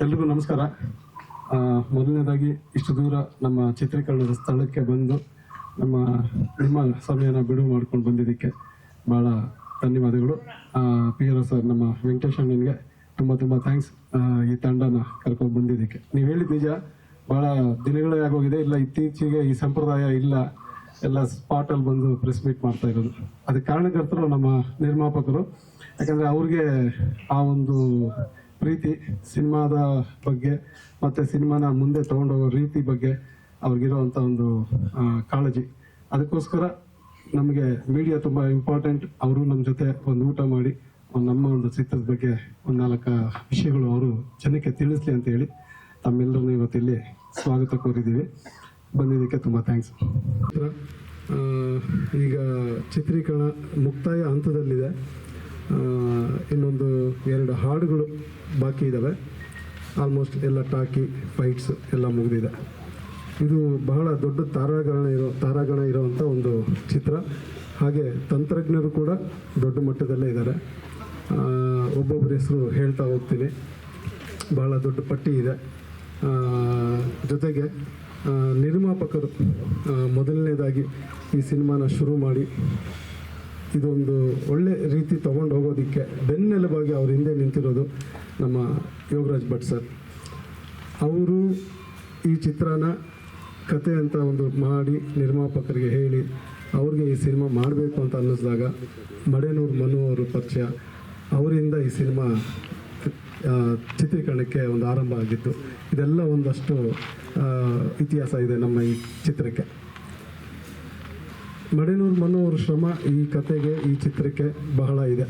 ಎಲ್ರಿಗೂ ನಮಸ್ಕಾರ. ಮೊದಲನೇದಾಗಿ ಇಷ್ಟು ದೂರ ನಮ್ಮ ಚಿತ್ರೀಕರಣದ ಸ್ಥಳಕ್ಕೆ ಬಂದು ನಿಮ್ಮ ಸಮಯನ ಬಿಡುವು ಮಾಡ್ಕೊಂಡು ಬಂದಿದ್ದಕ್ಕೆ ಭಾಳ ಧನ್ಯವಾದಗಳು. PR ಸರ್, ನಮ್ಮ ವೆಂಕಟೇಶ್ ಅಣ್ಣನಿಗೆ ತುಂಬ ಥ್ಯಾಂಕ್ಸ್ ಈ ತಂಡನ ಕರ್ಕೊಂಡು ಬಂದಿದ್ದಕ್ಕೆ. ನೀವು ಹೇಳಿದ ನಿಜ, ಭಾಳ ದಿನಗಳೇ ಆಗೋಗಿದೆ. ಇಲ್ಲ, ಇತ್ತೀಚೆಗೆ ಈ ಸಂಪ್ರದಾಯ ಇಲ್ಲ, ಎಲ್ಲ ಸ್ಪಾಟಲ್ಲಿ ಬಂದು ಪ್ರೆಸ್ ಮೀಟ್ ಮಾಡ್ತಾ ಇರೋದು. ಅದಕ್ಕೆ ಕಾರಣಕರ್ತರು ನಮ್ಮ ನಿರ್ಮಾಪಕರು. ಯಾಕಂದರೆ ಅವ್ರಿಗೆ ಆ ಒಂದು ಪ್ರೀತಿ ಸಿನಿಮಾದ ಬಗ್ಗೆ ಮತ್ತು ಸಿನಿಮಾನ ಮುಂದೆ ತೊಗೊಂಡೋಗೋ ರೀತಿ ಬಗ್ಗೆ ಅವ್ರಿಗಿರೋವಂಥ ಒಂದು ಕಾಳಜಿ. ಅದಕ್ಕೋಸ್ಕರ ನಮಗೆ ಮೀಡಿಯಾ ತುಂಬ ಇಂಪಾರ್ಟೆಂಟ್. ಅವರು ನಮ್ಮ ಜೊತೆ ಒಂದು ಊಟ ಮಾಡಿ ನಮ್ಮ ಒಂದು ಚಿತ್ರದ ಬಗ್ಗೆ ಒಂದು 4 ವಿಷಯಗಳು ಅವರು ಜನಕ್ಕೆ ತಿಳಿಸ್ಲಿ ಅಂತ ಹೇಳಿ ತಮ್ಮೆಲ್ಲರನ್ನು ಇವತ್ತಿಲ್ಲಿ ಸ್ವಾಗತ ಕೋರಿದ್ದೀವಿ. ಬಂದಿದ್ದಕ್ಕೆ ತುಂಬ ಥ್ಯಾಂಕ್ಸ್. ಈಗ ಚಿತ್ರೀಕರಣ ಮುಕ್ತಾಯ ಹಂತದಲ್ಲಿದೆ. ಇನ್ನೊಂದು 2 ಹಾಡುಗಳು ಬಾಕಿ ಇದ್ದಾವೆ. ಆಲ್ಮೋಸ್ಟ್ ಎಲ್ಲ ಟಾಕಿ ಫೈಟ್ಸ್ ಎಲ್ಲ ಮುಗಿದಿದೆ. ಇದು ಬಹಳ ದೊಡ್ಡ ತಾರಾಗಣ ಇರುವಂಥ ಒಂದು ಚಿತ್ರ. ಹಾಗೆ ತಂತ್ರಜ್ಞರು ಕೂಡ ದೊಡ್ಡ ಮಟ್ಟದಲ್ಲೇ ಇದ್ದಾರೆ. ಒಬ್ಬೊಬ್ಬರ ಹೆಸರು ಹೇಳ್ತಾ ಹೋಗ್ತೀನಿ, ಬಹಳ ದೊಡ್ಡ ಪಟ್ಟಿ ಇದೆ. ಜೊತೆಗೆ ನಿರ್ಮಾಪಕರು ಮೊದಲನೇದಾಗಿ ಈ ಸಿನಿಮಾನ ಶುರು ಮಾಡಿ ಇದೊಂದು ಒಳ್ಳೆ ರೀತಿ ತೊಗೊಂಡು ಹೋಗೋದಕ್ಕೆ ಬೆನ್ನೆಲುಬಾಗಿ ಅವ್ರ ಹಿಂದೆ ನಿಂತಿರೋದು ನಮ್ಮ ಯೋಗರಾಜ್ ಭಟ್ ಸರ್. ಅವರು ಈ ಚಿತ್ರನ ಕತೆ ಅಂತ ಒಂದು ಮಾಡಿ ನಿರ್ಮಾಪಕರಿಗೆ ಹೇಳಿ ಅವ್ರಿಗೆ ಈ ಸಿನಿಮಾ ಮಾಡಬೇಕು ಅಂತ ಅನ್ನಿಸಿದಾಗ ಮಡೇನೂರು ಮನು ಅವರು ಪರಿಚಯ, ಅವರಿಂದ ಈ ಸಿನಿಮಾ ಚಿತ್ರೀಕರಣಕ್ಕೆ ಒಂದು ಆರಂಭ ಆಗಿತ್ತು. ಇದೆಲ್ಲ ಒಂದಷ್ಟು ಇತಿಹಾಸ ಇದೆ ನಮ್ಮ ಈ ಚಿತ್ರಕ್ಕೆ. ಮಡೇನೂರು ಮನು ಅವ್ರ ಶ್ರಮ ಈ ಕತೆಗೆ, ಈ ಚಿತ್ರಕ್ಕೆ ಬಹಳ ಇದೆ.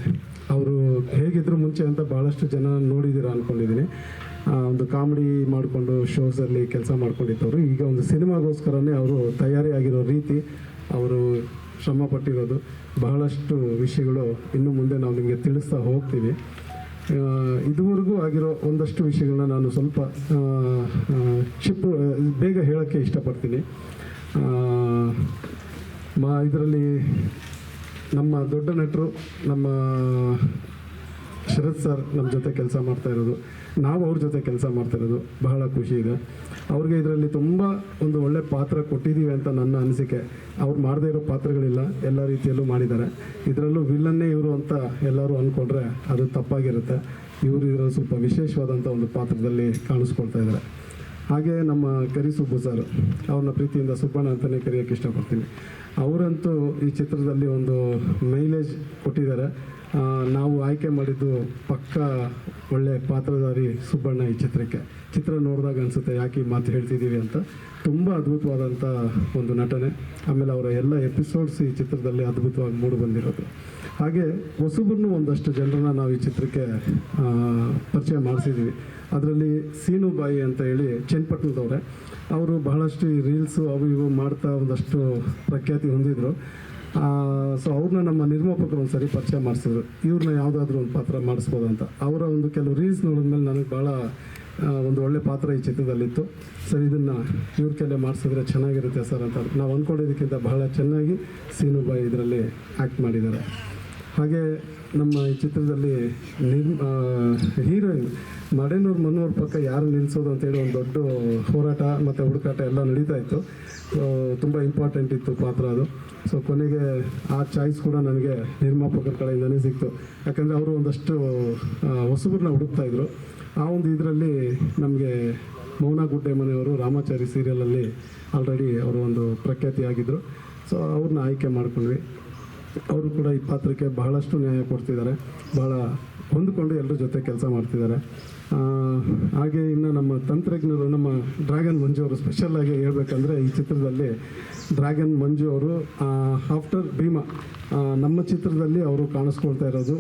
ಅವರು ಹೇಗಿದ್ರು ಮುಂಚೆ ಅಂತ ಭಾಳಷ್ಟು ಜನ ನೋಡಿದ್ದೀರ ಅಂದ್ಕೊಂಡಿದ್ದೀನಿ. ಒಂದು ಕಾಮಿಡಿ ಮಾಡಿಕೊಂಡು ಶೋಸಲ್ಲಿ ಕೆಲಸ ಮಾಡ್ಕೊಂಡಿದ್ದವರು ಈಗ ಒಂದು ಸಿನಿಮಾಗೋಸ್ಕರನೇ ಅವರು ತಯಾರಿ ಆಗಿರೋ ರೀತಿ, ಅವರು ಶ್ರಮ ಪಟ್ಟಿರೋದು, ಬಹಳಷ್ಟು ವಿಷಯಗಳು ಇನ್ನು ಮುಂದೆ ನಾವು ನಿಮಗೆ ತಿಳಿಸ್ತಾ ಹೋಗ್ತೀವಿ. ಇದುವರೆಗೂ ಆಗಿರೋ ಒಂದಷ್ಟು ವಿಷಯಗಳನ್ನ ನಾನು ಸ್ವಲ್ಪ ಬೇಗ ಹೇಳೋಕ್ಕೆ ಇಷ್ಟಪಡ್ತೀನಿ. ಇದರಲ್ಲಿ ನಮ್ಮ ದೊಡ್ಡ ನಟರು ನಮ್ಮ ಶರತ್ ಸರ್ ನಮ್ಮ ಜೊತೆ ಕೆಲಸ ಮಾಡ್ತಾ ಇರೋದು, ನಾವು ಅವ್ರ ಜೊತೆ ಕೆಲಸ ಮಾಡ್ತಾ ಇರೋದು ಬಹಳ ಖುಷಿ ಇದೆ. ಅವ್ರಿಗೆ ಇದರಲ್ಲಿ ತುಂಬ ಒಂದು ಒಳ್ಳೆ ಪಾತ್ರ ಕೊಟ್ಟಿದ್ದೀವಿ ಅಂತ ನನ್ನ ಅನಿಸಿಕೆ. ಅವ್ರು ಮಾಡದೇ ಇರೋ ಪಾತ್ರಗಳಿಲ್ಲ, ಎಲ್ಲ ರೀತಿಯಲ್ಲೂ ಮಾಡಿದ್ದಾರೆ. ಇದರಲ್ಲೂ ವಿಲ್ಲನ್ನೇ ಇವರು ಅಂತ ಎಲ್ಲರೂ ಅಂದ್ಕೊಂಡ್ರೆ ಅದು ತಪ್ಪಾಗಿರುತ್ತೆ. ಇವರು ಇದರಲ್ಲಿ ಸ್ವಲ್ಪ ವಿಶೇಷವಾದಂಥ ಒಂದು ಪಾತ್ರದಲ್ಲಿ ಕಾಣಿಸ್ಕೊಳ್ತಾ ಇದ್ದಾರೆ. ಹಾಗೆ ನಮ್ಮ ಕರಿ ಸುಬ್ಬು ಸರ್, ಅವ್ರನ್ನ ಪ್ರೀತಿಯಿಂದ ಸುಬ್ಬಣ್ಣ ಅಂತಲೇ ಕರೆಯೋಕ್ಕೆ ಇಷ್ಟಪಡ್ತೀನಿ. ಅವರಂತೂ ಈ ಚಿತ್ರದಲ್ಲಿ ಒಂದು ಮೈಲೇಜ್ ಕೊಟ್ಟಿದ್ದಾರೆ. ನಾವು ಆಯ್ಕೆ ಮಾಡಿದ್ದು ಪಕ್ಕ ಒಳ್ಳೆ ಪಾತ್ರಧಾರಿ ಸುಬ್ಬಣ್ಣ ಈ ಚಿತ್ರಕ್ಕೆ. ಚಿತ್ರ ನೋಡಿದಾಗ ಅನಿಸುತ್ತೆ ಯಾಕೆ ಈ ಮಾತು ಹೇಳ್ತಿದ್ದೀವಿ ಅಂತ. ತುಂಬ ಅದ್ಭುತವಾದಂಥ ಒಂದು ನಟನೆ. ಆಮೇಲೆ ಅವರ ಎಲ್ಲ ಎಪಿಸೋಡ್ಸ್ ಈ ಚಿತ್ರದಲ್ಲಿ ಅದ್ಭುತವಾಗಿ ಮೂಡಿ ಬಂದಿರೋದು. ಹಾಗೆ ಹೊಸಬ್ರನ್ನೂ ಒಂದಷ್ಟು ಜನರನ್ನ ನಾವು ಈ ಚಿತ್ರಕ್ಕೆ ಪರಿಚಯ ಮಾಡಿಸಿದ್ದೀವಿ. ಅದರಲ್ಲಿ ಸೀನು ಬಾಯಿ ಅಂತ ಹೇಳಿ ಚನ್ನಪಟ್ಟಣದವ್ರೆ. ಅವರು ಬಹಳಷ್ಟು ಈ ರೀಲ್ಸು ಅವು ಇವು ಮಾಡ್ತಾ ಒಂದಷ್ಟು ಪ್ರಖ್ಯಾತಿ ಹೊಂದಿದ್ರು. ಸೊ ಅವ್ರನ್ನ ನಮ್ಮ ನಿರ್ಮಾಪಕರು ಒಂದು ಸರಿ ಪರಿಚಯ ಮಾಡಿಸಿದ್ರು, ಇವ್ರನ್ನ ಯಾವುದಾದ್ರೂ ಒಂದು ಪಾತ್ರ ಮಾಡಿಸ್ಬೋದು ಅಂತ. ಅವರ ಒಂದು ಕೆಲವು ರೀಲ್ಸ್ ನೋಡಿದ್ಮೇಲೆ ನನಗೆ ಭಾಳ ಒಂದು ಒಳ್ಳೆ ಪಾತ್ರ ಈ ಚಿತ್ರದಲ್ಲಿತ್ತು. ಸರ್, ಇದನ್ನು ಇವ್ರ ಕೈಲೇ ಮಾಡಿಸಿದ್ರೆ ಚೆನ್ನಾಗಿರುತ್ತೆ ಸರ್ ಅಂತ ನಾವು ಅಂದ್ಕೊಂಡಿದ್ದಕ್ಕಿಂತ ಬಹಳ ಚೆನ್ನಾಗಿ ಸೀನುಬಾಯಿ ಇದರಲ್ಲಿ ಆ್ಯಕ್ಟ್ ಮಾಡಿದ್ದಾರೆ. ಹಾಗೆ ನಮ್ಮ ಈ ಚಿತ್ರದಲ್ಲಿ ಹೀರೋಯಿನ್ ಮಡೇನೂರು ಮನೋಹರ್ ಪಕ್ಕ ಯಾರು ನಿಲ್ಲಿಸೋದು ಅಂತೇಳಿ ಒಂದು ದೊಡ್ಡ ಹೋರಾಟ ಮತ್ತು ಹುಡುಕಾಟ ಎಲ್ಲ ನಡೀತಾ ಇತ್ತು. ತುಂಬ ಇಂಪಾರ್ಟೆಂಟ್ ಇತ್ತು ಪಾತ್ರ ಅದು. ಸೊ ಕೊನೆಗೆ ಆ ಚಾಯ್ಸ್ ಕೂಡ ನನಗೆ ನಿರ್ಮಾಪಕರ ಕಡೆಯಿಂದನೇ ಸಿಕ್ತು. ಯಾಕಂದರೆ ಅವರು ಒಂದಷ್ಟು ಹೊಸಬ್ರನ್ನ ಹುಡುಕ್ತಾಯಿದ್ರು. ಆ ಒಂದು ಇದರಲ್ಲಿ ನಮಗೆ ಮೌನ ಗುಡ್ಡೆ ಮನೆಯವರು ರಾಮಾಚಾರಿ ಸೀರಿಯಲಲ್ಲಿ ಆಲ್ರೆಡಿ ಅವರು ಒಂದು ಪ್ರಖ್ಯಾತಿಯಾಗಿದ್ದರು. ಸೊ ಅವ್ರನ್ನ ಆಯ್ಕೆ ಮಾಡ್ಕೊಂಡ್ವಿ. ಅವರು ಕೂಡ ಈ ಪಾತ್ರಕ್ಕೆ ಬಹಳಷ್ಟು ನ್ಯಾಯ ಕೊಡ್ತಿದ್ದಾರೆ, ಬಹಳ ಹೊಂದಿಕೊಂಡು ಎಲ್ಲರ ಜೊತೆ ಕೆಲಸ ಮಾಡ್ತಿದ್ದಾರೆ. ಹಾಗೆ ಇನ್ನು ನಮ್ಮ ತಂತ್ರಜ್ಞರು ನಮ್ಮ ಡ್ರ್ಯಾಗನ್ ಮಂಜು ಅವರು, ಸ್ಪೆಷಲ್ಲಾಗಿ ಹೇಳ್ಬೇಕಂದ್ರೆ ಈ ಚಿತ್ರದಲ್ಲಿ ಡ್ರ್ಯಾಗನ್ ಮಂಜು ಅವರು ಆಫ್ಟರ್ ಭೀಮಾ ನಮ್ಮ ಚಿತ್ರದಲ್ಲಿ ಅವರು ಕಾಣಿಸ್ಕೊಳ್ತಾ ಇರೋದು.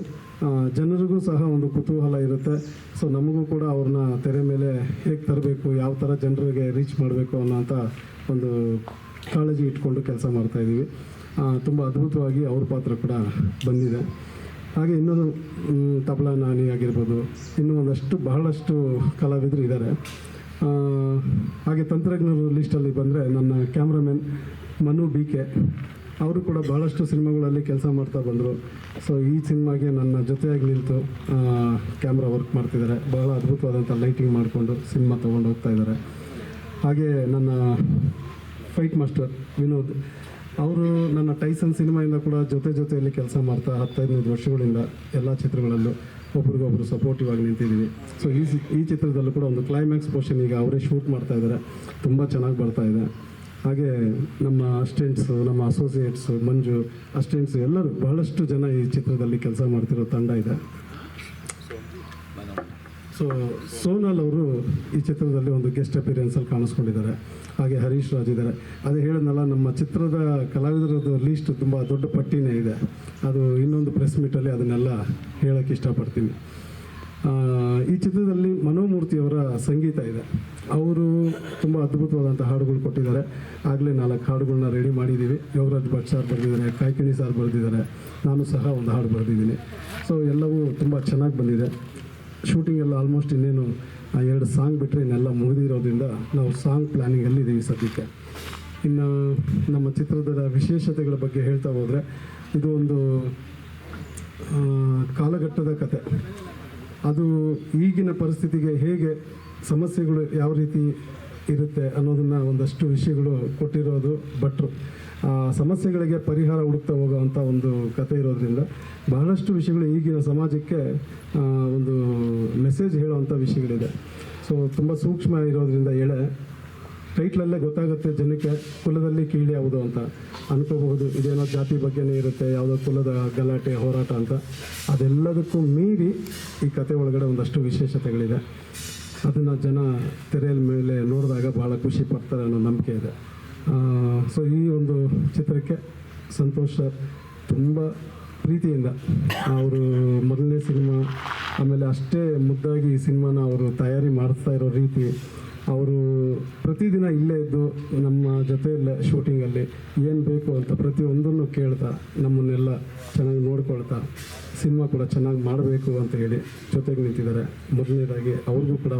ಜನರಿಗೂ ಸಹ ಒಂದು ಕುತೂಹಲ ಇರುತ್ತೆ. ಸೊ ನಮಗೂ ಕೂಡ ಅವ್ರನ್ನ ತೆರೆ ಮೇಲೆ ಹೇಗೆ ತರಬೇಕು, ಯಾವ ಥರ ಜನರಿಗೆ ರೀಚ್ ಮಾಡಬೇಕು ಅನ್ನೋಂಥ ಒಂದು ಕಾಳಜಿ ಇಟ್ಕೊಂಡು ಕೆಲಸ ಮಾಡ್ತಾಯಿದ್ದೀವಿ. ತುಂಬ ಅದ್ಭುತವಾಗಿ ಅವ್ರ ಪಾತ್ರ ಕೂಡ ಬಂದಿದೆ. ಹಾಗೆ ಇನ್ನೊಂದು ತಬಲಾ ನಾನಿ ಆಗಿರ್ಬೋದು, ಇನ್ನೂ ಒಂದಷ್ಟು ಬಹಳಷ್ಟು ಕಲಾವಿದರು ಇದ್ದಾರೆ. ಹಾಗೆ ತಂತ್ರಜ್ಞರು ಲಿಸ್ಟಲ್ಲಿ ಬಂದರೆ ನನ್ನ ಕ್ಯಾಮ್ರಾಮನ್ ಮನು BK, ಅವರು ಕೂಡ ಭಾಳಷ್ಟು ಸಿನಿಮಾಗಳಲ್ಲಿ ಕೆಲಸ ಮಾಡ್ತಾ ಬಂದರು. ಸೊ ಈ ಸಿನಿಮಾಗೆ ನನ್ನ ಜೊತೆಯಾಗಿ ನಿಂತು ಕ್ಯಾಮ್ರಾ ವರ್ಕ್ ಮಾಡ್ತಿದ್ದಾರೆ. ಬಹಳ ಅದ್ಭುತವಾದಂಥ ಲೈಟಿಂಗ್ ಮಾಡಿಕೊಂಡು ಸಿನಿಮಾ ತೊಗೊಂಡು ಹೋಗ್ತಾ ಇದ್ದಾರೆ. ಹಾಗೆ ನನ್ನ ಫೈಟ್ ಮಾಸ್ಟರ್ ವಿನೋದ್ ಅವರು ನನ್ನ ಟೈಸನ್ ಸಿನಿಮಾಯಿಂದ ಕೂಡ ಜೊತೆಯಲ್ಲಿ ಕೆಲಸ ಮಾಡ್ತಾ 10-15 ವರ್ಷಗಳಿಂದ ಎಲ್ಲ ಚಿತ್ರಗಳಲ್ಲೂ ಒಬ್ರಿಗೊಬ್ರು ಸಪೋರ್ಟಿವ್ ಆಗಿ ನಿಂತಿದ್ದೀವಿ. ಸೊ ಈ ಚಿತ್ರದಲ್ಲೂ ಕೂಡ ಒಂದು ಕ್ಲೈಮ್ಯಾಕ್ಸ್ ಪೋರ್ಷನ್ ಈಗ ಅವರೇ ಶೂಟ್ ಮಾಡ್ತಾ ಇದ್ದಾರೆ. ತುಂಬ ಚೆನ್ನಾಗಿ ಬರ್ತಾ ಇದೆ. ಹಾಗೆ ನಮ್ಮ ಅಸಿಸ್ಟೆಂಟ್ಸು, ನಮ್ಮ ಅಸೋಸಿಯೇಟ್ಸು, ಮಂಜು ಅಸಿಸ್ಟೆಂಟ್ಸು ಎಲ್ಲರೂ ಬಹಳಷ್ಟು ಜನ ಈ ಚಿತ್ರದಲ್ಲಿ ಕೆಲಸ ಮಾಡ್ತಿರೋ ತಂಡ ಇದೆ. ಸೊ ಸೋನಾಲ್ ಅವರು ಈ ಚಿತ್ರದಲ್ಲಿ ಒಂದು ಗೆಸ್ಟ್ ಅಪಿಯರೆನ್ಸಲ್ಲಿ ಕಾಣಿಸ್ಕೊಂಡಿದ್ದಾರೆ. ಹಾಗೆ ಹರೀಶ್ ರಾಜ್ ಇದ್ದಾರೆ. ಅದೇ ಹೇಳಿದ್ನಲ್ಲ, ನಮ್ಮ ಚಿತ್ರದ ಕಲಾವಿದರದ್ದು ಲೀಸ್ಟ್ ತುಂಬ ದೊಡ್ಡ ಪಟ್ಟಿನೇ ಇದೆ. ಅದು ಇನ್ನೊಂದು ಪ್ರೆಸ್ ಮೀಟಲ್ಲಿ ಅದನ್ನೆಲ್ಲ ಹೇಳೋಕ್ಕೆ ಇಷ್ಟಪಡ್ತೀನಿ. ಈ ಚಿತ್ರದಲ್ಲಿ ಮನೋಮೂರ್ತಿಯವರ ಸಂಗೀತ ಇದೆ. ಅವರು ತುಂಬ ಅದ್ಭುತವಾದಂಥ ಹಾಡುಗಳು ಕೊಟ್ಟಿದ್ದಾರೆ. ಆಗಲೇ 4 ಹಾಡುಗಳನ್ನ ರೆಡಿ ಮಾಡಿದ್ದೀವಿ. ಯೋಗರಾಜ್ ಭಟ್ ಸರ್ ಬರೆದಿದ್ದಾರೆ, ಕಾಯ್ಕಿಣಿ ಸರ್ ಬರೆದಿದ್ದಾರೆ, ನಾನು ಸಹ ಒಂದು ಹಾಡು ಬರೆದಿದ್ದೀನಿ. ಸೊ ಎಲ್ಲವೂ ತುಂಬ ಚೆನ್ನಾಗಿ ಬಂದಿದೆ. ಶೂಟಿಂಗ್ ಎಲ್ಲ ಆಲ್ಮೋಸ್ಟ್ ಇನ್ನೇನು 2 ಸಾಂಗ್ ಬಿಟ್ಟರೆ ಇನ್ನೆಲ್ಲ ಮುಗಿದಿರೋದ್ರಿಂದ ನಾವು ಸಾಂಗ್ ಪ್ಲ್ಯಾನಿಂಗಲ್ಲಿ ಇದ್ದೀವಿ ಸದ್ಯಕ್ಕೆ. ಇನ್ನು ನಮ್ಮ ಚಿತ್ರದ ವಿಶೇಷತೆಗಳ ಬಗ್ಗೆ ಹೇಳ್ತಾ ಹೋದರೆ, ಇದು ಒಂದು ಕಾಲಘಟ್ಟದ ಕತೆ. ಅದು ಈಗಿನ ಪರಿಸ್ಥಿತಿಗೆ ಹೇಗೆ ಸಮಸ್ಯೆಗಳು ಯಾವ ರೀತಿ ಇರುತ್ತೆ ಅನ್ನೋದನ್ನು ಒಂದಷ್ಟು ವಿಷಯಗಳು ಕೊಟ್ಟಿರೋದು ಭಟ್ರು. ಆ ಸಮಸ್ಯೆಗಳಿಗೆ ಪರಿಹಾರ ಹುಡುಕ್ತಾ ಹೋಗೋವಂಥ ಒಂದು ಕತೆ ಇರೋದ್ರಿಂದ ಬಹಳಷ್ಟು ವಿಷಯಗಳು ಈಗಿನ ಸಮಾಜಕ್ಕೆ ಒಂದು ಮೆಸೇಜ್ ಹೇಳುವಂಥ ವಿಷಯಗಳಿದೆ. ಸೊ ತುಂಬ ಸೂಕ್ಷ್ಮ ಇರೋದ್ರಿಂದ ಟೈಟ್ಲಲ್ಲೇ ಗೊತ್ತಾಗುತ್ತೆ ಜನಕ್ಕೆ ಕುಲದಲ್ಲಿ ಕೀಳು ಯಾವುದು ಅಂತ ಅನ್ಕೋಬಹುದು. ಇದೇನೋ ಜಾತಿ ಬಗ್ಗೆನೇ ಇರುತ್ತೆ, ಯಾವುದೋ ಕುಲದ ಗಲಾಟೆ ಹೋರಾಟ ಅಂತ. ಅದೆಲ್ಲದಕ್ಕೂ ಮೀರಿ ಈ ಕತೆ ಒಳಗಡೆ ಒಂದಷ್ಟು ವಿಶೇಷತೆಗಳಿದೆ. ಅದನ್ನು ಜನ ತೆರೆಯ ಮೇಲೆ ನೋಡಿದಾಗ ಭಾಳ ಖುಷಿ ಪಡ್ತಾರೆ ಅನ್ನೋ ನಂಬಿಕೆ ಇದೆ. ಸೊ ಈ ಒಂದು ಚಿತ್ರಕ್ಕೆ ಸಂತೋಷ್ ಸರ್ ತುಂಬ ಪ್ರೀತಿಯಿಂದ ಅವರು ಮೊದಲನೇ ಸಿನಿಮಾ, ಆಮೇಲೆ ಅಷ್ಟೇ ಮುದ್ದಾಗಿ ಈ ಸಿನಿಮಾನ ಅವರು ತಯಾರಿ ಮಾಡ್ತಾ ಇರೋ ರೀತಿ, ಅವರು ಪ್ರತಿದಿನ ಇಲ್ಲೇ ಇದ್ದು ನಮ್ಮ ಜೊತೆಯಲ್ಲೇ ಶೂಟಿಂಗಲ್ಲಿ ಏನು ಬೇಕು ಅಂತ ಪ್ರತಿಯೊಂದನ್ನು ಕೇಳ್ತಾ ನಮ್ಮನ್ನೆಲ್ಲ ಚೆನ್ನಾಗಿ ನೋಡ್ಕೊಳ್ತಾ ಸಿನಿಮಾ ಕೂಡ ಚೆನ್ನಾಗಿ ಮಾಡಬೇಕು ಅಂತ ಹೇಳಿ ಜೊತೆಗೆ ನಿಂತಿದ್ದಾರೆ. ಮೊದಲನೇದಾಗಿ ಅವ್ರಿಗೂ ಕೂಡ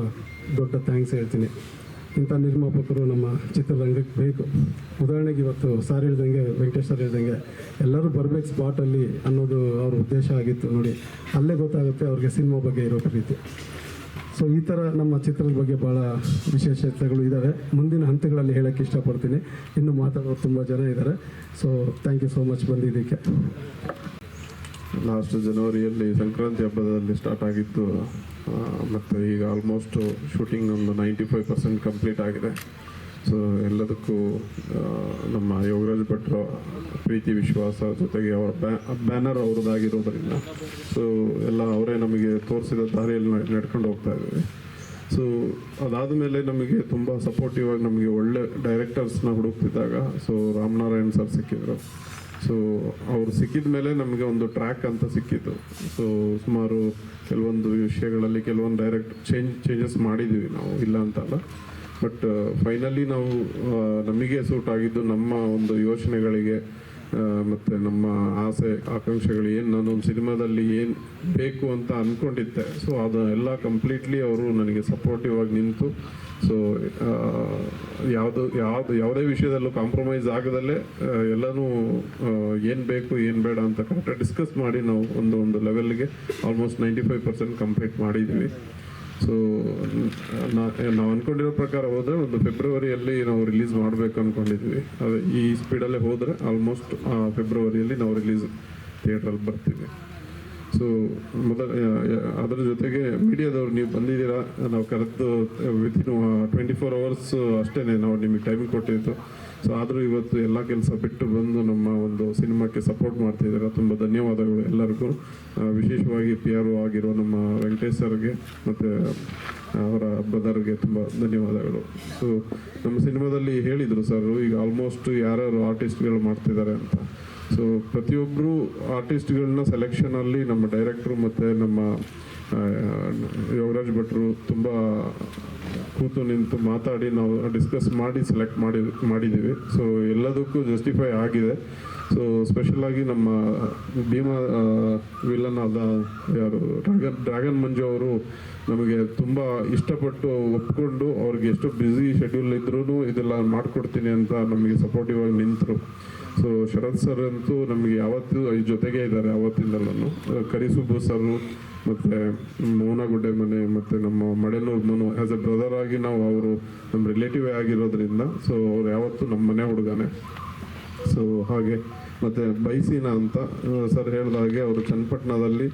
ದೊಡ್ಡ ಥ್ಯಾಂಕ್ಸ್ ಹೇಳ್ತೀನಿ. ಇಂಥ ನಿರ್ಮಾಪಕರು ನಮ್ಮ ಚಿತ್ರರಂಗಕ್ಕೆ ಬೇಕು. ಉದಾಹರಣೆಗೆ ಇವತ್ತು ಸಾರ್ ಹೇಳ್ದಂಗೆ, ವೆಂಕಟೇಶ್ ಸರ್ ಹೇಳ್ದಂಗೆ ಎಲ್ಲರೂ ಬರಬೇಕು ಸ್ಪಾಟಲ್ಲಿ ಅನ್ನೋದು ಅವ್ರ ಉದ್ದೇಶ ಆಗಿತ್ತು. ನೋಡಿ, ಅಲ್ಲೇ ಗೊತ್ತಾಗುತ್ತೆ ಅವ್ರಿಗೆ ಸಿನಿಮಾ ಬಗ್ಗೆ ಇರೋ ಪ್ರೀತಿ. ಸೊ ಈ ಥರ ನಮ್ಮ ಚಿತ್ರದ ಬಗ್ಗೆ ಭಾಳ ವಿಶೇಷತೆಗಳು ಇದ್ದಾವೆ. ಮುಂದಿನ ಹಂತಗಳಲ್ಲಿ ಹೇಳೋಕ್ಕೆ ಇಷ್ಟಪಡ್ತೀನಿ. ಇನ್ನೂ ಮಾತಾಡೋರು ತುಂಬ ಜನ ಇದ್ದಾರೆ. So thank you so much ಬಂದಿದ್ದಕ್ಕೆ. ಲಾಸ್ಟ್ ಜನವರಿಯಲ್ಲಿ ಸಂಕ್ರಾಂತಿ ಹಬ್ಬದಲ್ಲಿ ಸ್ಟಾರ್ಟ್ ಆಗಿದ್ದು, ಮತ್ತು ಈಗ ಆಲ್ಮೋಸ್ಟ್ ಶೂಟಿಂಗ್ ಒಂದು 95% ಕಂಪ್ಲೀಟ್ ಆಗಿದೆ. ಸೊ ಎಲ್ಲದಕ್ಕೂ ನಮ್ಮ ಯೋಗರಾಜ್ ಭಟ್ರ ಪ್ರೀತಿ ವಿಶ್ವಾಸ ಜೊತೆಗೆ ಅವರ ಬ್ಯಾನರ್ ಅವ್ರದ್ದಾಗಿರೋದ್ರಿಂದ ಸೊ ಎಲ್ಲ ಅವರೇ ನಮಗೆ ತೋರಿಸಿದ ದಾರಿಯಲ್ಲಿ ನಡ್ಕೊಂಡು ಹೋಗ್ತಾ ಇದ್ದೀವಿ. ಸೊ ಅದಾದ ಮೇಲೆ ನಮಗೆ ತುಂಬ ಸಪೋರ್ಟಿವ್ ಆಗಿ ನಮಗೆ ಒಳ್ಳೆ ಡೈರೆಕ್ಟರ್ಸ್ನ ಹುಡುಕ್ತಿದ್ದಾಗ ಸೊ ರಾಮನಾರಾಯಣ್ ಸರ್ ಸಿಕ್ಕಿದ್ರು. ಸೊ ಅವರು ಸಿಕ್ಕಿದ ಮೇಲೆ ನಮಗೆ ಒಂದು ಟ್ರ್ಯಾಕ್ ಅಂತ ಸಿಕ್ಕಿತ್ತು. ಸೊ ಸುಮಾರು ಕೆಲವೊಂದು ವಿಷಯಗಳಲ್ಲಿ ಕೆಲವೊಂದು ಚೇಂಜಸ್ ಮಾಡಿದ್ದೀವಿ ನಾವು, ಇಲ್ಲ ಅಂತಲ್ಲ. ಬಟ್ ಫೈನಲಿ ನಾವು ನಮಗೆ ಸೂಟ್ ಆಗಿದ್ದು ನಮ್ಮ ಒಂದು ಯೋಚನೆಗಳಿಗೆ ಮತ್ತು ನಮ್ಮ ಆಸೆ ಆಕಾಂಕ್ಷೆಗಳು ಏನು ನಾನೊಂದು ಸಿನಿಮಾದಲ್ಲಿ ಏನು ಬೇಕು ಅಂತ ಅಂದ್ಕೊಂಡಿದ್ದೆ. ಸೊ ಅದು ಎಲ್ಲ ಕಂಪ್ಲೀಟ್ಲಿ ಅವರು ನನಗೆ ಸಪೋರ್ಟಿವ್ ಆಗಿ ನಿಂತು ಸೊ ಯಾವುದೇ ವಿಷಯದಲ್ಲೂ ಕಾಂಪ್ರಮೈಸ್ ಆಗದಲ್ಲೇ ಎಲ್ಲನೂ ಏನು ಬೇಕು ಏನು ಬೇಡ ಅಂತ ಕರೆಕ್ಟಾಗಿ ಡಿಸ್ಕಸ್ ಮಾಡಿ ನಾವು ಒಂದು ಲೆವೆಲ್ಗೆ ಆಲ್ಮೋಸ್ಟ್ 95% ಕಂಪ್ಲೀಟ್ ಮಾಡಿದ್ದೀವಿ. ಸೊ ನಾವು ಅಂದ್ಕೊಂಡಿರೋ ಪ್ರಕಾರ ಹೋದರೆ ಒಂದು ಫೆಬ್ರವರಿಯಲ್ಲಿ ನಾವು ರಿಲೀಸ್ ಮಾಡಬೇಕು ಅಂದ್ಕೊಂಡಿದ್ವಿ. ಅದೇ ಈ ಸ್ಪೀಡಲ್ಲೇ ಹೋದರೆ ಆಲ್ಮೋಸ್ಟ್ ಫೆಬ್ರವರಿಯಲ್ಲಿ ನಾವು ರಿಲೀಸ್ ಥಿಯೇಟ್ರಲ್ಲಿ ಬರ್ತೀವಿ. ಸೊ ಅದರ ಜೊತೆಗೆ ಮೀಡಿಯಾದವ್ರು ನೀವು ಬಂದಿದ್ದೀರಾ, ನಾವು ಕರೆದು ವಿತಿನ್ 24 hours ಅಷ್ಟೇ ನಾವು ನಿಮಗೆ ಟೈಮಿಂಗ್ ಕೊಟ್ಟಿದ್ದು. ಸೊ ಆದರೂ ಇವತ್ತು ಎಲ್ಲ ಕೆಲಸ ಬಿಟ್ಟು ಬಂದು ನಮ್ಮ ಒಂದು ಸಿನಿಮಾಕ್ಕೆ ಸಪೋರ್ಟ್ ಮಾಡ್ತಿದ್ದೀರಾ, ತುಂಬ ಧನ್ಯವಾದಗಳು ಎಲ್ಲರಿಗೂ. ವಿಶೇಷವಾಗಿ PRO ಆಗಿರೋ ನಮ್ಮ ವೆಂಕಟೇಶ್ ಸರ್ಗೆ ಮತ್ತು ಅವರ ಬ್ರದರ್ಗೆ ತುಂಬ ಧನ್ಯವಾದಗಳು. ಸೊ ನಮ್ಮ ಸಿನಿಮಾದಲ್ಲಿ ಹೇಳಿದರು ಸರ್, ಈಗ ಆಲ್ಮೋಸ್ಟ್ ಯಾರ್ಯಾರು ಆರ್ಟಿಸ್ಟ್ಗಳು ಮಾಡ್ತಿದ್ದಾರೆ ಅಂತ. ಸೊ ಪ್ರತಿಯೊಬ್ಬರು ಆರ್ಟಿಸ್ಟ್ಗಳನ್ನ ಸೆಲೆಕ್ಷನಲ್ಲಿ ನಮ್ಮ ಡೈರೆಕ್ಟ್ರು ಮತ್ತು ನಮ್ಮ ಯೋಗರಾಜ್ ಯೋಗರಾಜ್ ಭಟ್ರು ತುಂಬ ಕೂತು ನಿಂತು ಮಾತಾಡಿ ನಾವು ಡಿಸ್ಕಸ್ ಮಾಡಿ ಸೆಲೆಕ್ಟ್ ಮಾಡಿದ್ದೀವಿ. ಸೊ ಎಲ್ಲದಕ್ಕೂ ಜಸ್ಟಿಫೈ ಆಗಿದೆ. ಸೊ ಸ್ಪೆಷಲಾಗಿ ನಮ್ಮ ಭೀಮಾ ವಿಲನ್ ಆದ ಯಾರು ಡ್ರ್ಯಾಗನ್ ಮಂಜು ಅವರು ನಮಗೆ ತುಂಬ ಇಷ್ಟಪಟ್ಟು ಒಪ್ಕೊಂಡು ಅವ್ರಿಗೆ ಎಷ್ಟು ಬ್ಯುಸಿ ಶೆಡ್ಯೂಲ್ ಇದ್ರೂ ಇದೆಲ್ಲ ಮಾಡಿಕೊಡ್ತೀನಿ ಅಂತ ನಮಗೆ ಸಪೋರ್ಟಿವ್ ಆಗಿ ನಿಂತರು. ಸೊ ಶರತ್ ಸರ್ ಅಂತೂ ನಮಗೆ ಯಾವತ್ತೂ ಈ ಜೊತೆಗೆ ಇದ್ದಾರೆ ಆವತ್ತಿಂದಲೂ. ಕರಿಸುಬ್ಬು ಸರು ಮತ್ತು ಮೌನಗುಡ್ಡೆ ಮನೆ ಮತ್ತು ನಮ್ಮ Madenur Manu as A brother ಆಗಿ ನಾವು ಅವರು ನಮ್ಮ ರಿಲೇಟಿವ್ ಆಗಿರೋದ್ರಿಂದ ಸೊ ಅವ್ರು ಯಾವತ್ತೂ ನಮ್ಮ ಮನೆ ಹುಡುಗನೇ. ಸೊ ಹಾಗೆ ಮತ್ತು ಬೈಸಿನ ಅಂತ ಸರ್ ಹೇಳಿದಾಗೆ ಅವರು ಚನ್ನಪಟ್ಟಣದಲ್ಲಿ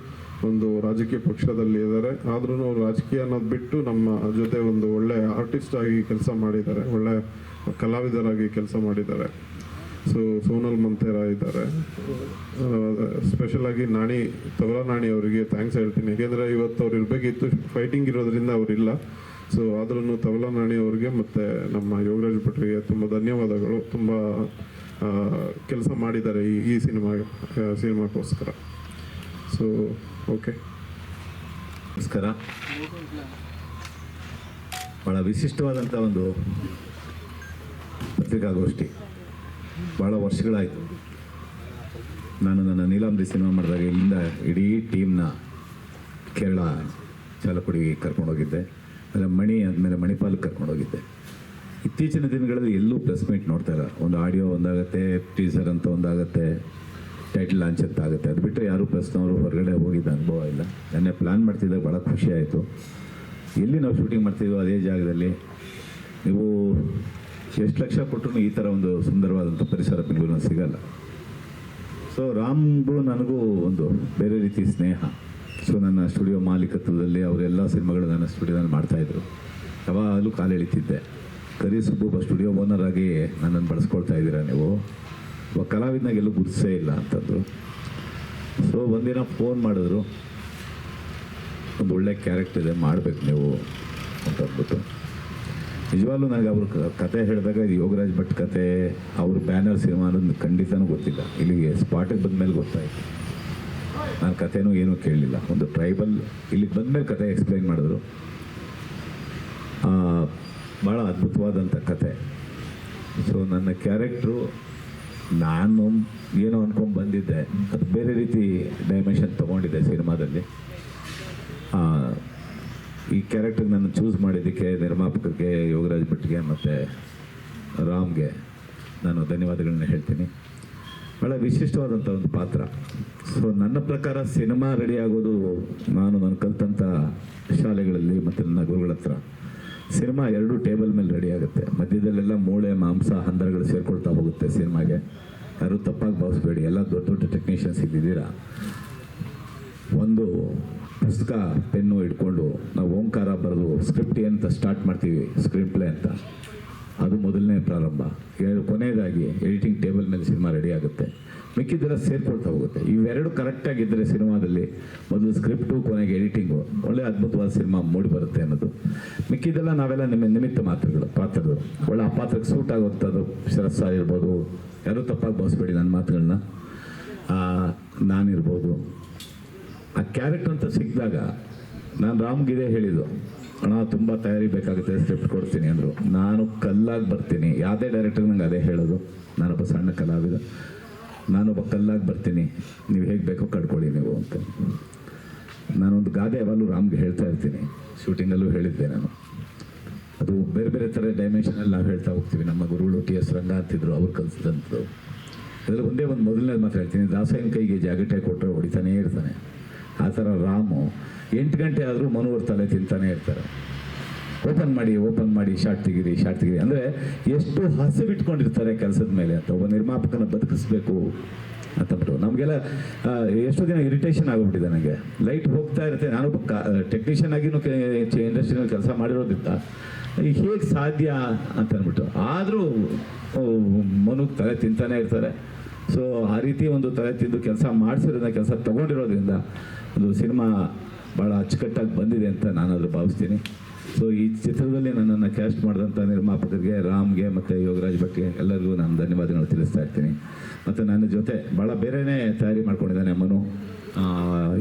ಒಂದು ರಾಜಕೀಯ ಪಕ್ಷದಲ್ಲಿ ಇದ್ದಾರೆ. ಆದ್ರೂ ಅವರು ರಾಜಕೀಯ ಅನ್ನೋದು ಬಿಟ್ಟು ನಮ್ಮ ಜೊತೆ ಒಂದು ಒಳ್ಳೆ ಆರ್ಟಿಸ್ಟ್ ಆಗಿ ಕೆಲಸ ಮಾಡಿದ್ದಾರೆ, ಒಳ್ಳೆ ಕಲಾವಿದರಾಗಿ ಕೆಲಸ ಮಾಡಿದ್ದಾರೆ. ಸೊ ಸೋನಲ್ ಮಂತೇರ ಇದ್ದಾರೆ. ಸ್ಪೆಷಲಾಗಿ ನಾಣಿ ತಬಲಾ ನಾಣಿ ಅವರಿಗೆ ಥ್ಯಾಂಕ್ಸ್ ಹೇಳ್ತೀನಿ. ಯಾಕೆಂದರೆ ಇವತ್ತು ಅವ್ರು ಇರಬೇಕಿತ್ತು, ಫೈಟಿಂಗ್ ಇರೋದ್ರಿಂದ ಅವರಿಲ್ಲ. ಸೊ ಆದ್ರೂ ತಬಲಾ ನಾಣಿ ಅವ್ರಿಗೆ ಮತ್ತು ನಮ್ಮ ಯೋಗರಾಜ್ ಭಟ್ರಿಗೆ ತುಂಬ ಧನ್ಯವಾದಗಳು. ತುಂಬ ಕೆಲಸ ಮಾಡಿದ್ದಾರೆ ಈ ಸಿನಿಮಾಕ್ಕೋಸ್ಕರ. ಸೊ ಓಕೆ, ನಮಸ್ಕಾರ. ಭಾಳ ವಿಶಿಷ್ಟವಾದಂಥ ಒಂದು ಪತ್ರಿಕಾಗೋಷ್ಠಿ. ಭಾಳ ವರ್ಷಗಳಾಯಿತು. ನಾನು ನನ್ನ ನೀಲಾಂಬರಿ ಸಿನಿಮಾ ಮಾಡಿದಾಗ ಇಲ್ಲಿಂದ ಇಡೀ ಟೀಮ್ನ ಕೇರಳ ಚಾಲಕುಡಿಗೆ ಕರ್ಕೊಂಡೋಗಿದ್ದೆ. ಆಮೇಲೆ ಮಣಿ ಆದಮೇಲೆ ಮಣಿಪಾಲಕ್ಕೆ ಕರ್ಕೊಂಡೋಗಿದ್ದೆ. ಇತ್ತೀಚಿನ ದಿನಗಳಲ್ಲಿ ಎಲ್ಲೂ ಪ್ರೆಸ್ ಮೀಟ್ ನೋಡ್ತಾ ಇಲ್ಲ. ಒಂದು ಆಡಿಯೋ ಒಂದಾಗುತ್ತೆ, ಟೀಸರ್ ಅಂತ ಒಂದಾಗುತ್ತೆ, ಟೈಟಲ್ ಲಾಂಚ್ ಅಂತ ಆಗುತ್ತೆ. ಅದು ಬಿಟ್ಟರೆ ಯಾರೂ ಪ್ರೆಸ್ನವರು ಹೊರಗಡೆ ಹೋಗಿದ್ದ ಅನುಭವ ಇಲ್ಲ. ನೆನ್ನೆ ಪ್ಲ್ಯಾನ್ ಮಾಡ್ತಿದ್ದಾಗ ಭಾಳ ಖುಷಿ ಆಯಿತು. ಎಲ್ಲಿ ನಾವು ಶೂಟಿಂಗ್ ಮಾಡ್ತಿದ್ವೋ ಅದೇ ಜಾಗದಲ್ಲಿ ನೀವು ಎಷ್ಟು ಲಕ್ಷ ಕೊಟ್ಟರು ಈ ಥರ ಒಂದು ಸುಂದರವಾದಂಥ ಪರಿಸರ ಬೆಂಗಳೂರಿನ ಸಿಗಲ್ಲ. ಸೊ ರಾಮ್ಗೂ ನನಗೂ ಒಂದು ಬೇರೆ ರೀತಿ ಸ್ನೇಹ. ಸೊ ನನ್ನ ಸ್ಟುಡಿಯೋ ಮಾಲೀಕತ್ವದಲ್ಲಿ ಅವರೆಲ್ಲ ಸಿನಿಮಾಗಳು ನನ್ನ ಸ್ಟುಡಿಯೋದಲ್ಲಿ ಮಾಡ್ತಾಯಿದ್ರು. ಯಾವಾಗಲೂ ಕಾಲು ಎಳಿತಿದ್ದೆ. ಕರಿಸುಬ್ಬು ಸ್ಟುಡಿಯೋ ಓನರ್ ಆಗಿ ನನ್ನನ್ನು ಬಳಸ್ಕೊಳ್ತಾ ಇದ್ದೀರಾ ನೀವು, ಒಬ್ಬ ಕಲಾವಿದನಾಗ ಎಲ್ಲೂ ಗುರುತಿಸೇ ಇಲ್ಲ ಅಂತಂದರು. ಸೊ ಒಂದಿನ ಫೋನ್ ಮಾಡಿದ್ರು, ಒಂದು ಒಳ್ಳೆ ಕ್ಯಾರೆಕ್ಟರ್ ಇದೆ, ಮಾಡಬೇಕು ನೀವು ಅಂತ ಅಂದ್ಬಿಟ್ಟು. ನಿಜವಾಗ್ಲೂ ನನಗೆ ಅವ್ರ ಕತೆ ಹೇಳಿದಾಗ ಇದು ಯೋಗರಾಜ್ ಭಟ್ ಕತೆ, ಅವ್ರ ಬ್ಯಾನರ್ ಸಿನಿಮಾ ಅನ್ನೋದು ಖಂಡಿತನೂ ಗೊತ್ತಿಲ್ಲ. ಇಲ್ಲಿಗೆ ಸ್ಪಾಟಿಗೆ ಬಂದಮೇಲೆ ಗೊತ್ತಾಯಿತು. ನಾನು ಕತೆನೂ ಏನೂ ಕೇಳಲಿಲ್ಲ. ಒಂದು ಟ್ರೈಬಲ್ ಇಲ್ಲಿಗೆ ಬಂದಮೇಲೆ ಕತೆ ಎಕ್ಸ್ಪ್ಲೈನ್ ಮಾಡಿದ್ರು. ಭಾಳ ಅದ್ಭುತವಾದಂಥ ಕತೆ. ಸೊ ನನ್ನ ಕ್ಯಾರೆಕ್ಟ್ರು ನಾನು ಏನೋ ಅಂದ್ಕೊಂಡು ಬಂದಿದ್ದೆ, ಅದು ಬೇರೆ ರೀತಿ ಡೈಮೆನ್ಷನ್ ತೊಗೊಂಡಿದ್ದೆ ಸಿನಿಮಾದಲ್ಲಿ. ಈ ಕ್ಯಾರೆಕ್ಟರ್ ನಾನು ಚೂಸ್ ಮಾಡಿದ್ದಕ್ಕೆ ನಿರ್ಮಾಪಕರಿಗೆ, ಯೋಗರಾಜ್ ಭಟ್ಗೆ ಮತ್ತು ರಾಮ್ಗೆ ನಾನು ಧನ್ಯವಾದಗಳನ್ನ ಹೇಳ್ತೀನಿ. ಭಾಳ ವಿಶಿಷ್ಟವಾದಂಥ ಒಂದು ಪಾತ್ರ. ಸೊ ನನ್ನ ಪ್ರಕಾರ ಸಿನಿಮಾ ರೆಡಿ ಆಗೋದು ನಾನು ಕಲಿತಂಥ ಶಾಲೆಗಳಲ್ಲಿ ಮತ್ತು ನನ್ನ ಗುರುಗಳ ಹತ್ರ ಸಿನಿಮಾ 2 ಟೇಬಲ್ ಮೇಲೆ ರೆಡಿ ಆಗುತ್ತೆ. ಮಧ್ಯದಲ್ಲೆಲ್ಲ ಮೂಳೆ ಮಾಂಸ ಹಂದರಗಳು ಸೇರ್ಕೊಳ್ತಾ ಹೋಗುತ್ತೆ ಸಿನಿಮಾಗೆ. ಯಾರೂ ತಪ್ಪಾಗಿ ಭಾವಿಸ್ಬೇಡಿ, ಎಲ್ಲ ದೊಡ್ಡ ದೊಡ್ಡ ಟೆಕ್ನಿಷಿಯನ್ಸ್ ಇದ್ದಿದ್ದೀರಾ. ಒಂದು ಪುಸ್ತಕ ಪೆನ್ನು ಇಟ್ಕೊಂಡು ನಾವು ಓಂಕಾರ ಬರೆದು ಸ್ಕ್ರಿಪ್ಟ್ ಏನಂತ ಸ್ಟಾರ್ಟ್ ಮಾಡ್ತೀವಿ, ಸ್ಕ್ರೀನ್ ಪ್ಲೇ ಅಂತ, ಅದು ಮೊದಲನೇ ಪ್ರಾರಂಭ. ಕೊನೆಯದಾಗಿ ಎಡಿಟಿಂಗ್ ಟೇಬಲ್ ಮೇಲೆ ಸಿನಿಮಾ ರೆಡಿ ಆಗುತ್ತೆ. ಮಿಕ್ಕಿದ್ದೆಲ್ಲ ಸೇರ್ಕೊಳ್ತಾ ಹೋಗುತ್ತೆ. ಇವೆರಡು ಕರೆಕ್ಟಾಗಿದ್ದರೆ ಸಿನಿಮಾದಲ್ಲಿ ಮೊದಲು ಸ್ಕ್ರಿಪ್ಟು, ಕೊನೆಗೆ ಎಡಿಟಿಂಗು, ಒಳ್ಳೆ ಅದ್ಭುತವಾದ ಸಿನಿಮಾ ಮೂಡಿ ಬರುತ್ತೆ ಅನ್ನೋದು. ಮಿಕ್ಕಿದ್ದೆಲ್ಲ ನಾವೆಲ್ಲ ನಿಮಿತ್ತ ಪಾತ್ರಗಳು ಒಳ್ಳೆ ಆ ಪಾತ್ರಕ್ಕೆ ಸೂಟ್ ಆಗುವಂಥದ್ದು. ಶರತ್ ಸರ್ ಇರ್ಬೋದು, ಯಾರೂ ತಪ್ಪಾಗಿ ಭಾವಿಸ್ಬೇಡಿ ನನ್ನ ಮಾತುಗಳನ್ನ, ನಾನಿರ್ಬೋದು. ಆ ಕ್ಯಾರೆಕ್ಟರ್ ಅಂತ ಸಿಕ್ಕಿದಾಗ ನಾನು ರಾಮ್ಗಿದೇ ಹೇಳಿದ್ದು, ಅಣ್ಣ ತುಂಬ ತಯಾರಿ ಬೇಕಾಗುತ್ತೆ, ಸ್ಕ್ರಿಪ್ಟ್ ಕೊಡ್ತೀನಿ ಅಂದರು. ನಾನು ಕಲ್ಲಾಗಿ ಬರ್ತೀನಿ, ಯಾವುದೇ ಡೈರೆಕ್ಟರ್ ನಂಗೆ ಅದೇ ಹೇಳೋದು. ನಾನೊಬ್ಬ ಸಣ್ಣ ಕಲಾವಿದ, ನಾನೊಬ್ಬ ಕಲ್ಲಾಗಿ ಬರ್ತೀನಿ, ನೀವು ಹೇಗೆ ಬೇಕೋ ಕಡ್ಕೊಳ್ಳಿ ನೀವು ಅಂತ. ನಾನೊಂದು ಗಾದೆ ಯಾವಾಗಲೂ ರಾಮ್ಗೆ ಹೇಳ್ತಾ ಇರ್ತೀನಿ, ಶೂಟಿಂಗಲ್ಲೂ ಹೇಳಿದ್ದೆ ನಾನು. ಅದು ಬೇರೆ ಬೇರೆ ಥರ ಡೈಮೆನ್ಷನಲ್ಲಿ ನಾವು ಹೇಳ್ತಾ ಹೋಗ್ತೀವಿ. ನಮ್ಮ ಗುರುಗಳು TS ರಂಗ ಅಂತಿದ್ರು, ಅವ್ರು ಕಲಿಸಿದಂಥದ್ದು. ಅದರಲ್ಲಿ ಒಂದೇ ಒಂದು ಮೊದಲನೇದು ಮಾತ್ರ ಹೇಳ್ತೀನಿ, ದಾಸಯ್ಯನ ಕೈಗೆ ಜಾಗಟೆ ಕೊಟ್ಟರೆ ಹೊಡಿತಾನೇ ಇರ್ತಾನೆ. ಆ ಥರ ರಾಮು 8 ಗಂಟೆ ಆದರೂ ಮನೋವ್ರ ತಲೆ ತಿಂತಾನೆ ಇರ್ತಾರೆ. ಓಪನ್ ಮಾಡಿ ಶಾರ್ಟ್ ತೆಗೀರಿ ಅಂದರೆ ಎಷ್ಟು ಹಸಿವಿಟ್ಕೊಂಡಿರ್ತಾರೆ ಕೆಲಸದ ಮೇಲೆ ಅಂತ. ಒಬ್ಬ ನಿರ್ಮಾಪಕನ ಬದುಕಿಸ್ಬೇಕು ಅಂತಂದ್ಬಿಟ್ಟು ನಮಗೆಲ್ಲ ಎಷ್ಟೋ ದಿನ ಇರಿಟೇಷನ್ ಆಗೋಗ್ಬಿಟ್ಟಿದೆ ನನಗೆ. ಲೈಟ್ ಹೋಗ್ತಾ ಇರುತ್ತೆ, ನಾನೊಬ್ಬ ಟೆಕ್ನಿಷಿಯನ್ ಆಗಿನೂ ಇಂಡಸ್ಟ್ರಿನಲ್ಲಿ ಕೆಲಸ ಮಾಡಿರೋದ್ರಿಂದ ಹೇಗೆ ಸಾಧ್ಯ ಅಂತ ಅಂದ್ಬಿಟ್ಟು. ಆದರೂ ಮನುಗೆ ತಲೆ ತಿಂತಾನೆ ಇರ್ತಾರೆ. ಸೊ ಆ ರೀತಿ ಒಂದು ತಲೆ ತಿಂದು ಕೆಲಸ ಮಾಡಿಸಿರೋದ್ರಿಂದ, ಕೆಲಸ ತೊಗೊಂಡಿರೋದ್ರಿಂದ ಒಂದು ಸಿನಿಮಾ ಭಾಳ ಅಚ್ಚುಕಟ್ಟಾಗಿ ಬಂದಿದೆ ಅಂತ ನಾನಾದರೂ ಭಾವಿಸ್ತೀನಿ. ಸೊ ಈ ಚಿತ್ರದಲ್ಲಿ ನನ್ನನ್ನು ಕ್ಯಾಸ್ಟ್ ಮಾಡಿದಂಥ ನಿರ್ಮಾಪಕರಿಗೆ, ರಾಮ್ಗೆ ಮತ್ತು ಯೋಗರಾಜ್ ಭಟ್ಗೆ ಎಲ್ಲರಿಗೂ ನಾನು ಧನ್ಯವಾದಗಳು ತಿಳಿಸ್ತಾ ಇರ್ತೀನಿ. ಮತ್ತು ನನ್ನ ಜೊತೆ ಭಾಳ ಬೇರೆಯೇ ತಯಾರಿ ಮಾಡ್ಕೊಂಡಿದ್ದಾನೆ ಮನು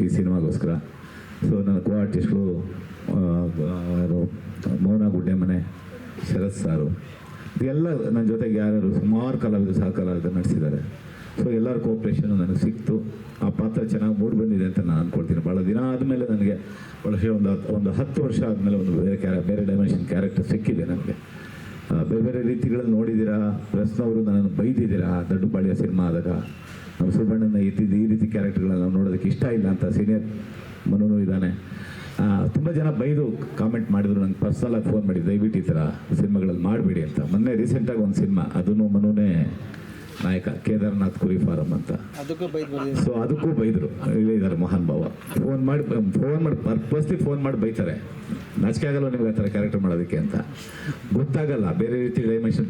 ಈ ಸಿನಿಮಾಗೋಸ್ಕರ. ಸೊ ನನ್ನ ಕೋ ಆರ್ಟಿಸ್ಟ್ಗಳು ಮೌನ ಗುಡ್ಡೆಮನೆ, ಶರತ್ ಸಾರು, ಇದೆಲ್ಲ ನನ್ನ ಜೊತೆಗೆ ಯಾರು ಸುಮಾರು ಕಲಾವಿದರು ಸಹ ಕಲಾವಿದರು ನಡೆಸಿದ್ದಾರೆ. ಸೊ ಎಲ್ಲರ ಕೋಆಪ್ರೇಷನ್ ನನಗೆ ಸಿಕ್ತು. ಆ ಪಾತ್ರ ಚೆನ್ನಾಗಿ ಮೂಡಿ ಬಂದಿದೆ ಅಂತ ನಾನು ಅಂದ್ಕೊಳ್ತೀನಿ. ಭಾಳ ದಿನ ಆದಮೇಲೆ ನನಗೆ ಬಹುಶಃ ಒಂದು 10 ವರ್ಷ ಆದಮೇಲೆ ಒಂದು ಬೇರೆ ಡೈಮೆನ್ಷನ್ ಕ್ಯಾರೆಕ್ಟರ್ ಸಿಕ್ಕಿದೆ ನನಗೆ. ಬೇರೆ ಬೇರೆ ರೀತಿಗಳಲ್ಲಿ ನೋಡಿದ್ದೀರಾ. ರಸ್ನವರು ನನ್ನನ್ನು ಬೈದಿದ್ದೀರಾ ದೊಡ್ಡ ಬಾಳಿಯ ಸಿನಿಮಾ ಆದಾಗ. ನಮ್ಮ ಸುಬ್ಬಣ್ಣನ ಎತ್ತಿದ್ದು ಈ ರೀತಿ ಕ್ಯಾರೆಕ್ಟರ್ಗಳನ್ನ ನಾವು ನೋಡೋದಕ್ಕೆ ಇಷ್ಟ ಇಲ್ಲ ಅಂತ ಸೀನಿಯರ್ ಮನೂ ಇದ್ದಾನೆ. ತುಂಬ ಜನ ಬೈದು ಕಾಮೆಂಟ್ ಮಾಡಿದ್ರು, ನಂಗೆ ಪರ್ಸ್ನಲಾಗಿ ಫೋನ್ ಮಾಡಿ ದಯವಿಟ್ಟು ಈ ಥರ ಸಿನಿಮಾಗಳಲ್ಲಿ ಮಾಡಬೇಡಿ ಅಂತ. ಮೊನ್ನೆ ರೀಸೆಂಟಾಗಿ ಒಂದು ಸಿನಿಮಾ, ಅದನ್ನು ಮನೂನೇ ನಾಯಕ, ಕೇದಾರ್ನಾಥ್ ಕುರಿ ಫಾರಂ ಅಂತ, ಸೊ ಅದಕ್ಕೂ ಬೈದರು. ಇಲ್ಲೇ ಇದ್ದಾರೆ ಮಹಾನ್ ಭಾವ. ಫೋನ್ ಮಾಡಿ ಪರ್ಪಸ್ಲಿ ಫೋನ್ ಮಾಡಿ ಬೈತಾರೆ. ನಾಚಿಕೆ ಆಗಲ್ಲ ನಿಮ್ಗೆ ಆ ಥರ ಕ್ಯಾರೆಕ್ಟರ್ ಮಾಡೋದಕ್ಕೆ ಅಂತ. ಗೊತ್ತಾಗಲ್ಲ ಬೇರೆ ರೀತಿ ಡೈಮೆನ್ಷನ್.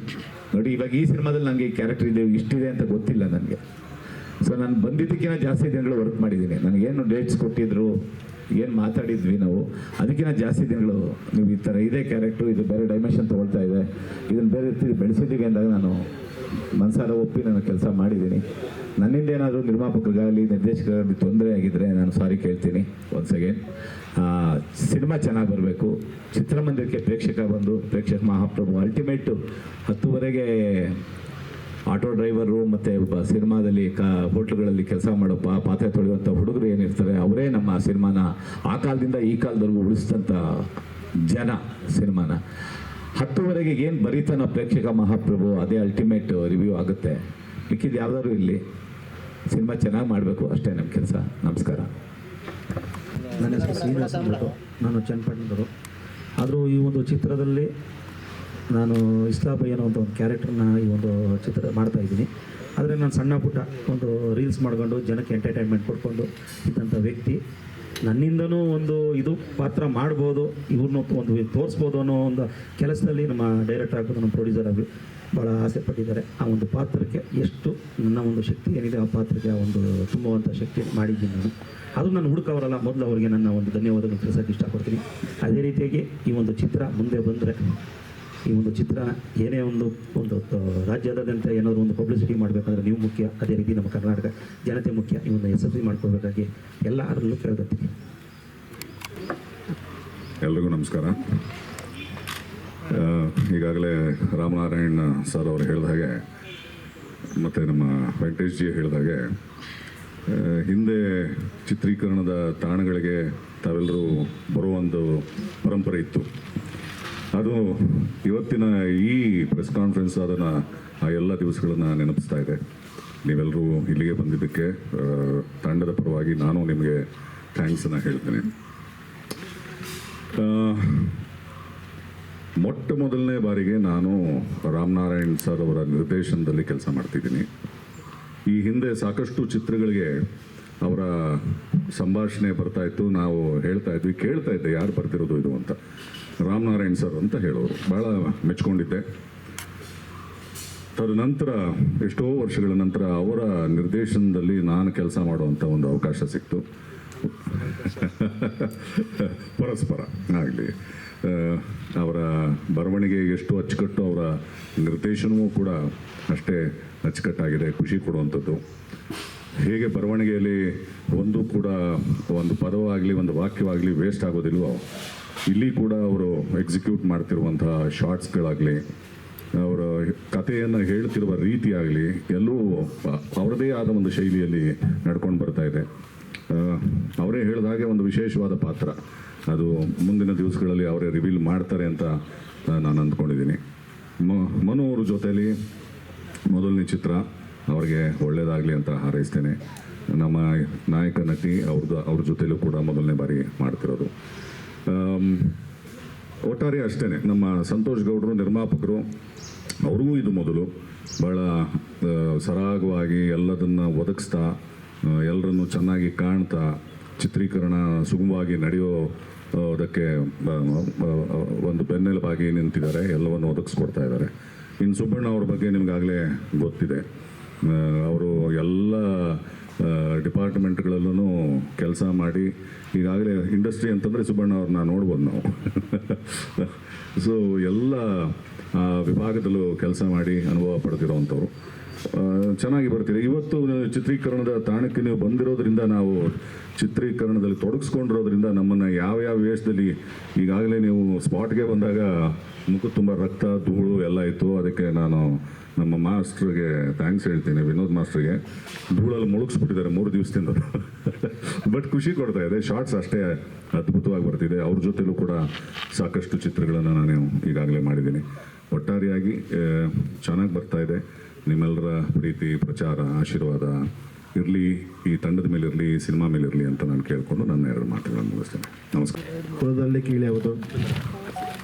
ನೋಡಿ ಇವಾಗ ಈ ಸಿನಿಮಾದಲ್ಲಿ ನನಗೆ ಈ ಕ್ಯಾರೆಕ್ಟರ್ ಇದೆ ಇಷ್ಟಿದೆ ಅಂತ ಗೊತ್ತಿಲ್ಲ ನನಗೆ. ಸೊ ನಾನು ಬಂದಿದ್ದಕ್ಕಿಂತ ಜಾಸ್ತಿ ದಿನಗಳು ವರ್ಕ್ ಮಾಡಿದ್ದೀನಿ. ನನಗೇನು ಡೇಟ್ಸ್ ಕೊಟ್ಟಿದ್ರು, ಏನು ಮಾತಾಡಿದ್ವಿ ನಾವು, ಅದಕ್ಕಿಂತ ಜಾಸ್ತಿ ದಿನಗಳು ನೀವು ಈ ಥರ ಇದೇ ಕ್ಯಾರೆಕ್ಟ್ರು, ಇದು ಬೇರೆ ಡೈಮೆನ್ಷನ್ ತೊಗೊಳ್ತಾ ಇದೆ, ಇದನ್ನು ಬೇರೆ ರೀತಿ ಬೆಳೆಸಿದ್ದೀವಿ ಅಂದಾಗ ನಾನು ಮನಸಾರ ಒಪ್ಪಿ ನಾನು ಕೆಲಸ ಮಾಡಿದ್ದೀನಿ. ನನ್ನಿಂದ ಏನಾದರೂ ನಿರ್ಮಾಪಕರಿಗಾಗಲಿ ನಿರ್ದೇಶಕರಾಗಲಿ ತೊಂದರೆ ಆಗಿದ್ದರೆ ನಾನು ಸಾರಿ ಕೇಳ್ತೀನಿ. ಒನ್ಸ್ ಅಗೇನ್ ಸಿನಿಮಾ ಚೆನ್ನಾಗಿ ಬರಬೇಕು. ಚಿತ್ರಮಂದಿರಕ್ಕೆ ಪ್ರೇಕ್ಷಕ ಮಹಾಪ್ರಭು ಅಲ್ಟಿಮೇಟು 10:30ಗೆ ಆಟೋ ಡ್ರೈವರು ಮತ್ತು ಒಬ್ಬ ಸಿನಿಮಾದಲ್ಲಿ ಹೋಟ್ಲುಗಳಲ್ಲಿ ಕೆಲಸ ಮಾಡೋ ಪಾತ್ರೆ ತೊಳೆಯುವಂಥ ಹುಡುಗರು ಏನಿರ್ತಾರೆ ಅವರೇ ನಮ್ಮ ಸಿನಿಮಾನ ಆ ಕಾಲದಿಂದ ಈ ಕಾಲದವರೆಗೂ ಉಳಿಸಿದಂಥ ಜನ. ಸಿನಿಮಾನ 10:30ಗೆ ಏನು ಬರೀತಾನೋ ಪ್ರೇಕ್ಷಕ ಮಹಾಪ್ರಭು, ಅದೇ ಅಲ್ಟಿಮೇಟ್ ರಿವ್ಯೂ ಆಗುತ್ತೆ. ಮಿಕ್ಕಿದ್ದು ಯಾವ್ದಾದ್ರು ಇಲ್ಲಿ ಸಿನಿಮಾ ಚೆನ್ನಾಗಿ ಮಾಡಬೇಕು, ಅಷ್ಟೇ ನಮ್ಮ ಕೆಲಸ. ನಮಸ್ಕಾರ. ನನ್ನ ಹೆಸರು ಶ್ರೀನಿವಾಸ ಅಂದ್ಬಿಟ್ಟು, ನಾನು ಚನ್ನಪಟ್ಟಣದವರು. ಆದರೂ ಈ ಒಂದು ಚಿತ್ರದಲ್ಲಿ ನಾನು ಇಸ್ಲಾಬೈ ಅನ್ನೋ ಒಂದು ಕ್ಯಾರೆಕ್ಟರ್ನ ಈ ಒಂದು ಚಿತ್ರ ಮಾಡ್ತಾಯಿದ್ದೀನಿ. ಆದರೆ ನಾನು ಸಣ್ಣ ಪುಟ್ಟ ಒಂದು ರೀಲ್ಸ್ ಮಾಡ್ಕೊಂಡು ಜನಕ್ಕೆ ಎಂಟರ್ಟೈನ್ಮೆಂಟ್ ಕೊಡ್ಕೊಂಡು ಇದ್ದಂಥ ವ್ಯಕ್ತಿ. ನನ್ನಿಂದನೂ ಒಂದು ಇದು ಪಾತ್ರ ಮಾಡ್ಬೋದು, ಇವ್ರನ್ನೂ ಒಂದು ತೋರಿಸ್ಬೋದು ಅನ್ನೋ ಒಂದು ಕೆಲಸದಲ್ಲಿ ನಮ್ಮ ಡೈರೆಕ್ಟರ್ ಆಗ್ಬೋದು, ನಮ್ಮ ಪ್ರೊಡ್ಯೂಸರ್ ಆಗಿ ಭಾಳ ಆಸೆ ಪಟ್ಟಿದ್ದಾರೆ. ಆ ಒಂದು ಪಾತ್ರಕ್ಕೆ ಎಷ್ಟು ನನ್ನ ಒಂದು ಶಕ್ತಿ ಏನಿದೆ ಆ ಪಾತ್ರಕ್ಕೆ ಆ ಒಂದು ತುಂಬುವಂಥ ಶಕ್ತಿ ಮಾಡಿದ್ದೀನಿ ನಾನು. ಅದು ನಾನು ಹುಡುಕವರಲ್ಲ, ಮೊದಲು ಅವರಿಗೆ ನನ್ನ ಒಂದು ಧನ್ಯವಾದಗಳು ತಿಳಿಸೋಕ್ಕೆ ಇಷ್ಟಪಡ್ತೀನಿ. ಅದೇ ರೀತಿಯಾಗಿ ಈ ಒಂದು ಚಿತ್ರ ಮುಂದೆ ಬಂದರೆ, ಈ ಒಂದು ಚಿತ್ರ ಏನೇ ಒಂದು ರಾಜ್ಯಾದ್ಯಂತ ಏನಾದರೂ ಒಂದು ಪಬ್ಲಿಸಿಟಿ ಮಾಡಬೇಕಂದ್ರೆ ನೀವು ಮುಖ್ಯ, ಅದೇ ರೀತಿ ನಮ್ಮ ಕರ್ನಾಟಕ ಜನತೆ ಮುಖ್ಯ. ಈ ಒಂದು ಯಶಸ್ವಿ ಮಾಡ್ಕೊಳ್ಬೇಕಾಗಿ ಎಲ್ಲರಲ್ಲೂ ಕೇಳ್ಕೊತೀನಿ. ಎಲ್ರಿಗೂ ನಮಸ್ಕಾರ. ಈಗಾಗಲೇ ರಾಮನಾರಾಯಣ್ ಸರ್ ಅವರು ಹೇಳಿದ ಹಾಗೆ ಮತ್ತು ನಮ್ಮ ವೆಂಕಟೇಶ್ ಜಿ ಹೇಳಿದ ಹಾಗೆ, ಹಿಂದೆ ಚಿತ್ರೀಕರಣದ ತಾಣಗಳಿಗೆ ತಾವೆಲ್ಲರೂ ಬರುವೊಂದು ಪರಂಪರೆ ಇತ್ತು. ಅದು ಇವತ್ತಿನ ಈ ಪ್ರೆಸ್ ಕಾನ್ಫರೆನ್ಸ್ ಅದನ್ನು ಆ ಎಲ್ಲ ದಿವಸಗಳನ್ನು ನೆನಪಿಸ್ತಾ ಇದೆ. ನೀವೆಲ್ಲರೂ ಇಲ್ಲಿಗೆ ಬಂದಿದ್ದಕ್ಕೆ ತಂಡದ ಪರವಾಗಿ ನಾನು ನಿಮಗೆ ಥ್ಯಾಂಕ್ಸನ್ನು ಹೇಳ್ತೇನೆ. ಮೊಟ್ಟ ಮೊದಲನೇ ಬಾರಿಗೆ ನಾನು ರಾಮನಾರಾಯಣ್ ಸರ್ ಅವರ ನಿರ್ದೇಶನದಲ್ಲಿ ಕೆಲಸ ಮಾಡ್ತಿದ್ದೀನಿ. ಈ ಹಿಂದೆ ಸಾಕಷ್ಟು ಚಿತ್ರಗಳಿಗೆ ಅವರ ಸಂಭಾಷಣೆ ಬರ್ತಾಯಿತ್ತು. ನಾವು ಹೇಳ್ತಾ ಇದ್ವಿ, ಕೇಳ್ತಾ ಇದ್ದೆ ಯಾರು ಬರ್ತಿರೋದು ಇದು ಅಂತ. ರಾಮನಾರಾಯಣ್ ಸರ್ ಅಂತ ಹೇಳೋರು, ಭಾಳ ಮೆಚ್ಕೊಂಡಿದ್ದೆ. ತದನಂತರ ಎಷ್ಟೋ ವರ್ಷಗಳ ನಂತರ ಅವರ ನಿರ್ದೇಶನದಲ್ಲಿ ನಾನು ಕೆಲಸ ಮಾಡುವಂಥ ಒಂದು ಅವಕಾಶ ಸಿಕ್ತು. ಪರಸ್ಪರ ಆಗಲಿ. ಅವರ ಬರವಣಿಗೆ ಎಷ್ಟು ಅಚ್ಚುಕಟ್ಟು, ಅವರ ನಿರ್ದೇಶನವೂ ಕೂಡ ಅಷ್ಟೇ ಅಚ್ಚುಕಟ್ಟಾಗಿದೆ, ಖುಷಿ ಕೊಡುವಂಥದ್ದು. ಹೇಗೆ ಬರವಣಿಗೆಯಲ್ಲಿ ಒಂದು ಕೂಡ ಒಂದು ಪದವಾಗಲಿ ಒಂದು ವಾಕ್ಯವಾಗಲಿ ವೇಸ್ಟ್ ಆಗೋದಿಲ್ವೋ, ಇಲ್ಲಿ ಕೂಡ ಅವರು ಎಕ್ಸಿಕ್ಯೂಟ್ ಮಾಡ್ತಿರುವಂತಹ ಶಾರ್ಟ್ಸ್ಗಳಾಗಲಿ, ಅವರ ಕಥೆಯನ್ನು ಹೇಳ್ತಿರುವ ರೀತಿ ಆಗಲಿ, ಎಲ್ಲವೂ ಅವರದೇ ಆದ ಒಂದು ಶೈಲಿಯಲ್ಲಿ ನಡ್ಕೊಂಡು ಬರ್ತಾ ಇದೆ. ಅವರೇ ಹೇಳಿದ ಹಾಗೆ ಒಂದು ವಿಶೇಷವಾದ ಪಾತ್ರ, ಅದು ಮುಂದಿನ ದಿವಸಗಳಲ್ಲಿ ಅವರೇ ರಿವೀಲ್ ಮಾಡ್ತಾರೆ ಅಂತ ನಾನು ಅಂದ್ಕೊಂಡಿದ್ದೀನಿ. ಮನು ಅವ್ರ ಜೊತೆಯಲ್ಲಿ ಮೊದಲನೇ ಚಿತ್ರ, ಅವರಿಗೆ ಒಳ್ಳೆಯದಾಗಲಿ ಅಂತ ಹಾರೈಸ್ತೇನೆ. ನಮ್ಮ ನಾಯಕ ನಟಿ ಅವ್ರ ಜೊತೆಲೂ ಕೂಡ ಮೊದಲನೇ ಬಾರಿ ಮಾಡ್ತಿರೋದು. ಒಟ್ಟಾರೆ ಅಷ್ಟೇ, ನಮ್ಮ ಸಂತೋಷ್ ಗೌಡರು ನಿರ್ಮಾಪಕರು, ಅವ್ರಿಗೂ ಇದು ಮೊದಲು. ಭಾಳ ಸರಾಗವಾಗಿ ಎಲ್ಲದನ್ನು ಒದಗಿಸ್ತಾ, ಎಲ್ಲರನ್ನು ಚೆನ್ನಾಗಿ ಕಾಣ್ತಾ, ಚಿತ್ರೀಕರಣ ಸುಗಮವಾಗಿ ನಡೆಯೋದಕ್ಕೆ ಒಂದು ಬೆನ್ನೆಲುಬಾಗಿ ನಿಂತಿದ್ದಾರೆ, ಎಲ್ಲವನ್ನು ಒದಗಿಸ್ಕೊಡ್ತಾ ಇದ್ದಾರೆ. ಇನ್ನು ಸುಬ್ಬಣ್ಣ ಅವ್ರ ಬಗ್ಗೆ ನಿಮಗಾಗಲೇ ಗೊತ್ತಿದೆ. ಅವರು ಎಲ್ಲ ಡಿಪಾರ್ಟ್ಮೆಂಟ್ಗಳಲ್ಲೂ ಕೆಲಸ ಮಾಡಿ ಈಗಾಗಲೇ ಇಂಡಸ್ಟ್ರಿ ಅಂತಂದರೆ ಸುಬ್ಬಣ್ಣ ಅವ್ರನ್ನ ನೋಡ್ಬೋದು ನಾವು. ಸೊ ಎಲ್ಲ ವಿಭಾಗದಲ್ಲೂ ಕೆಲಸ ಮಾಡಿ ಅನುಭವ ಪಡೆದಿರೋವಂಥವ್ರು. ಚೆನ್ನಾಗಿ ಬರ್ತಿದೆ. ಇವತ್ತು ಚಿತ್ರೀಕರಣದ ತಾಣಕ್ಕೆ ನೀವು ಬಂದಿರೋದ್ರಿಂದ, ನಾವು ಚಿತ್ರೀಕರಣದಲ್ಲಿ ತೊಡಗಿಸ್ಕೊಂಡಿರೋದ್ರಿಂದ ನಮ್ಮನ್ನು ಯಾವ ವೇಷದಲ್ಲಿ, ಈಗಾಗಲೇ ನೀವು ಸ್ಪಾಟ್ಗೆ ಬಂದಾಗ ಮುಖ ತುಂಬ ರಕ್ತ ಧೂಳು ಎಲ್ಲ ಇತ್ತು. ಅದಕ್ಕೆ ನಾನು ನಮ್ಮ ಮಾಸ್ಟ್ರಿಗೆ ಥ್ಯಾಂಕ್ಸ್ ಹೇಳ್ತೀನಿ, ವಿನೋದ್ ಮಾಸ್ಟ್ರಿಗೆ. ಧೂಳಲ್ಲಿ ಮುಳುಗಿಸ್ಬಿಟ್ಟಿದ್ದಾರೆ 3 ದಿವಸದಿಂದ. ಬಟ್ ಖುಷಿ ಕೊಡ್ತಾ ಇದೆ. ಶಾರ್ಟ್ಸ್ ಅಷ್ಟೇ ಅದ್ಭುತವಾಗಿ ಬರ್ತಿದೆ. ಅವ್ರ ಜೊತೆಲೂ ಕೂಡ ಸಾಕಷ್ಟು ಚಿತ್ರಗಳನ್ನು ನಾನು ಈಗಾಗಲೇ ಮಾಡಿದ್ದೀನಿ. ಒಟ್ಟಾರೆಯಾಗಿ ಚೆನ್ನಾಗಿ ಬರ್ತಾ ಇದೆ. ನಿಮ್ಮೆಲ್ಲರ ಪ್ರೀತಿ, ಪ್ರಚಾರ, ಆಶೀರ್ವಾದ ಇರಲಿ, ಈ ತಂಡದ ಮೇಲೆ ಇರಲಿ, ಈ ಸಿನಿಮಾ ಮೇಲೆ ಇರಲಿ ಅಂತ ನಾನು ಕೇಳಿಕೊಂಡು ನನ್ನ 2 ಮಾತುಗಳನ್ನು ಮುಗಿಸ್ತೇನೆ. ನಮಸ್ಕಾರ. ಕುಳದಲ್ಲಿ ಕೀಳಿ ಯಾವುದು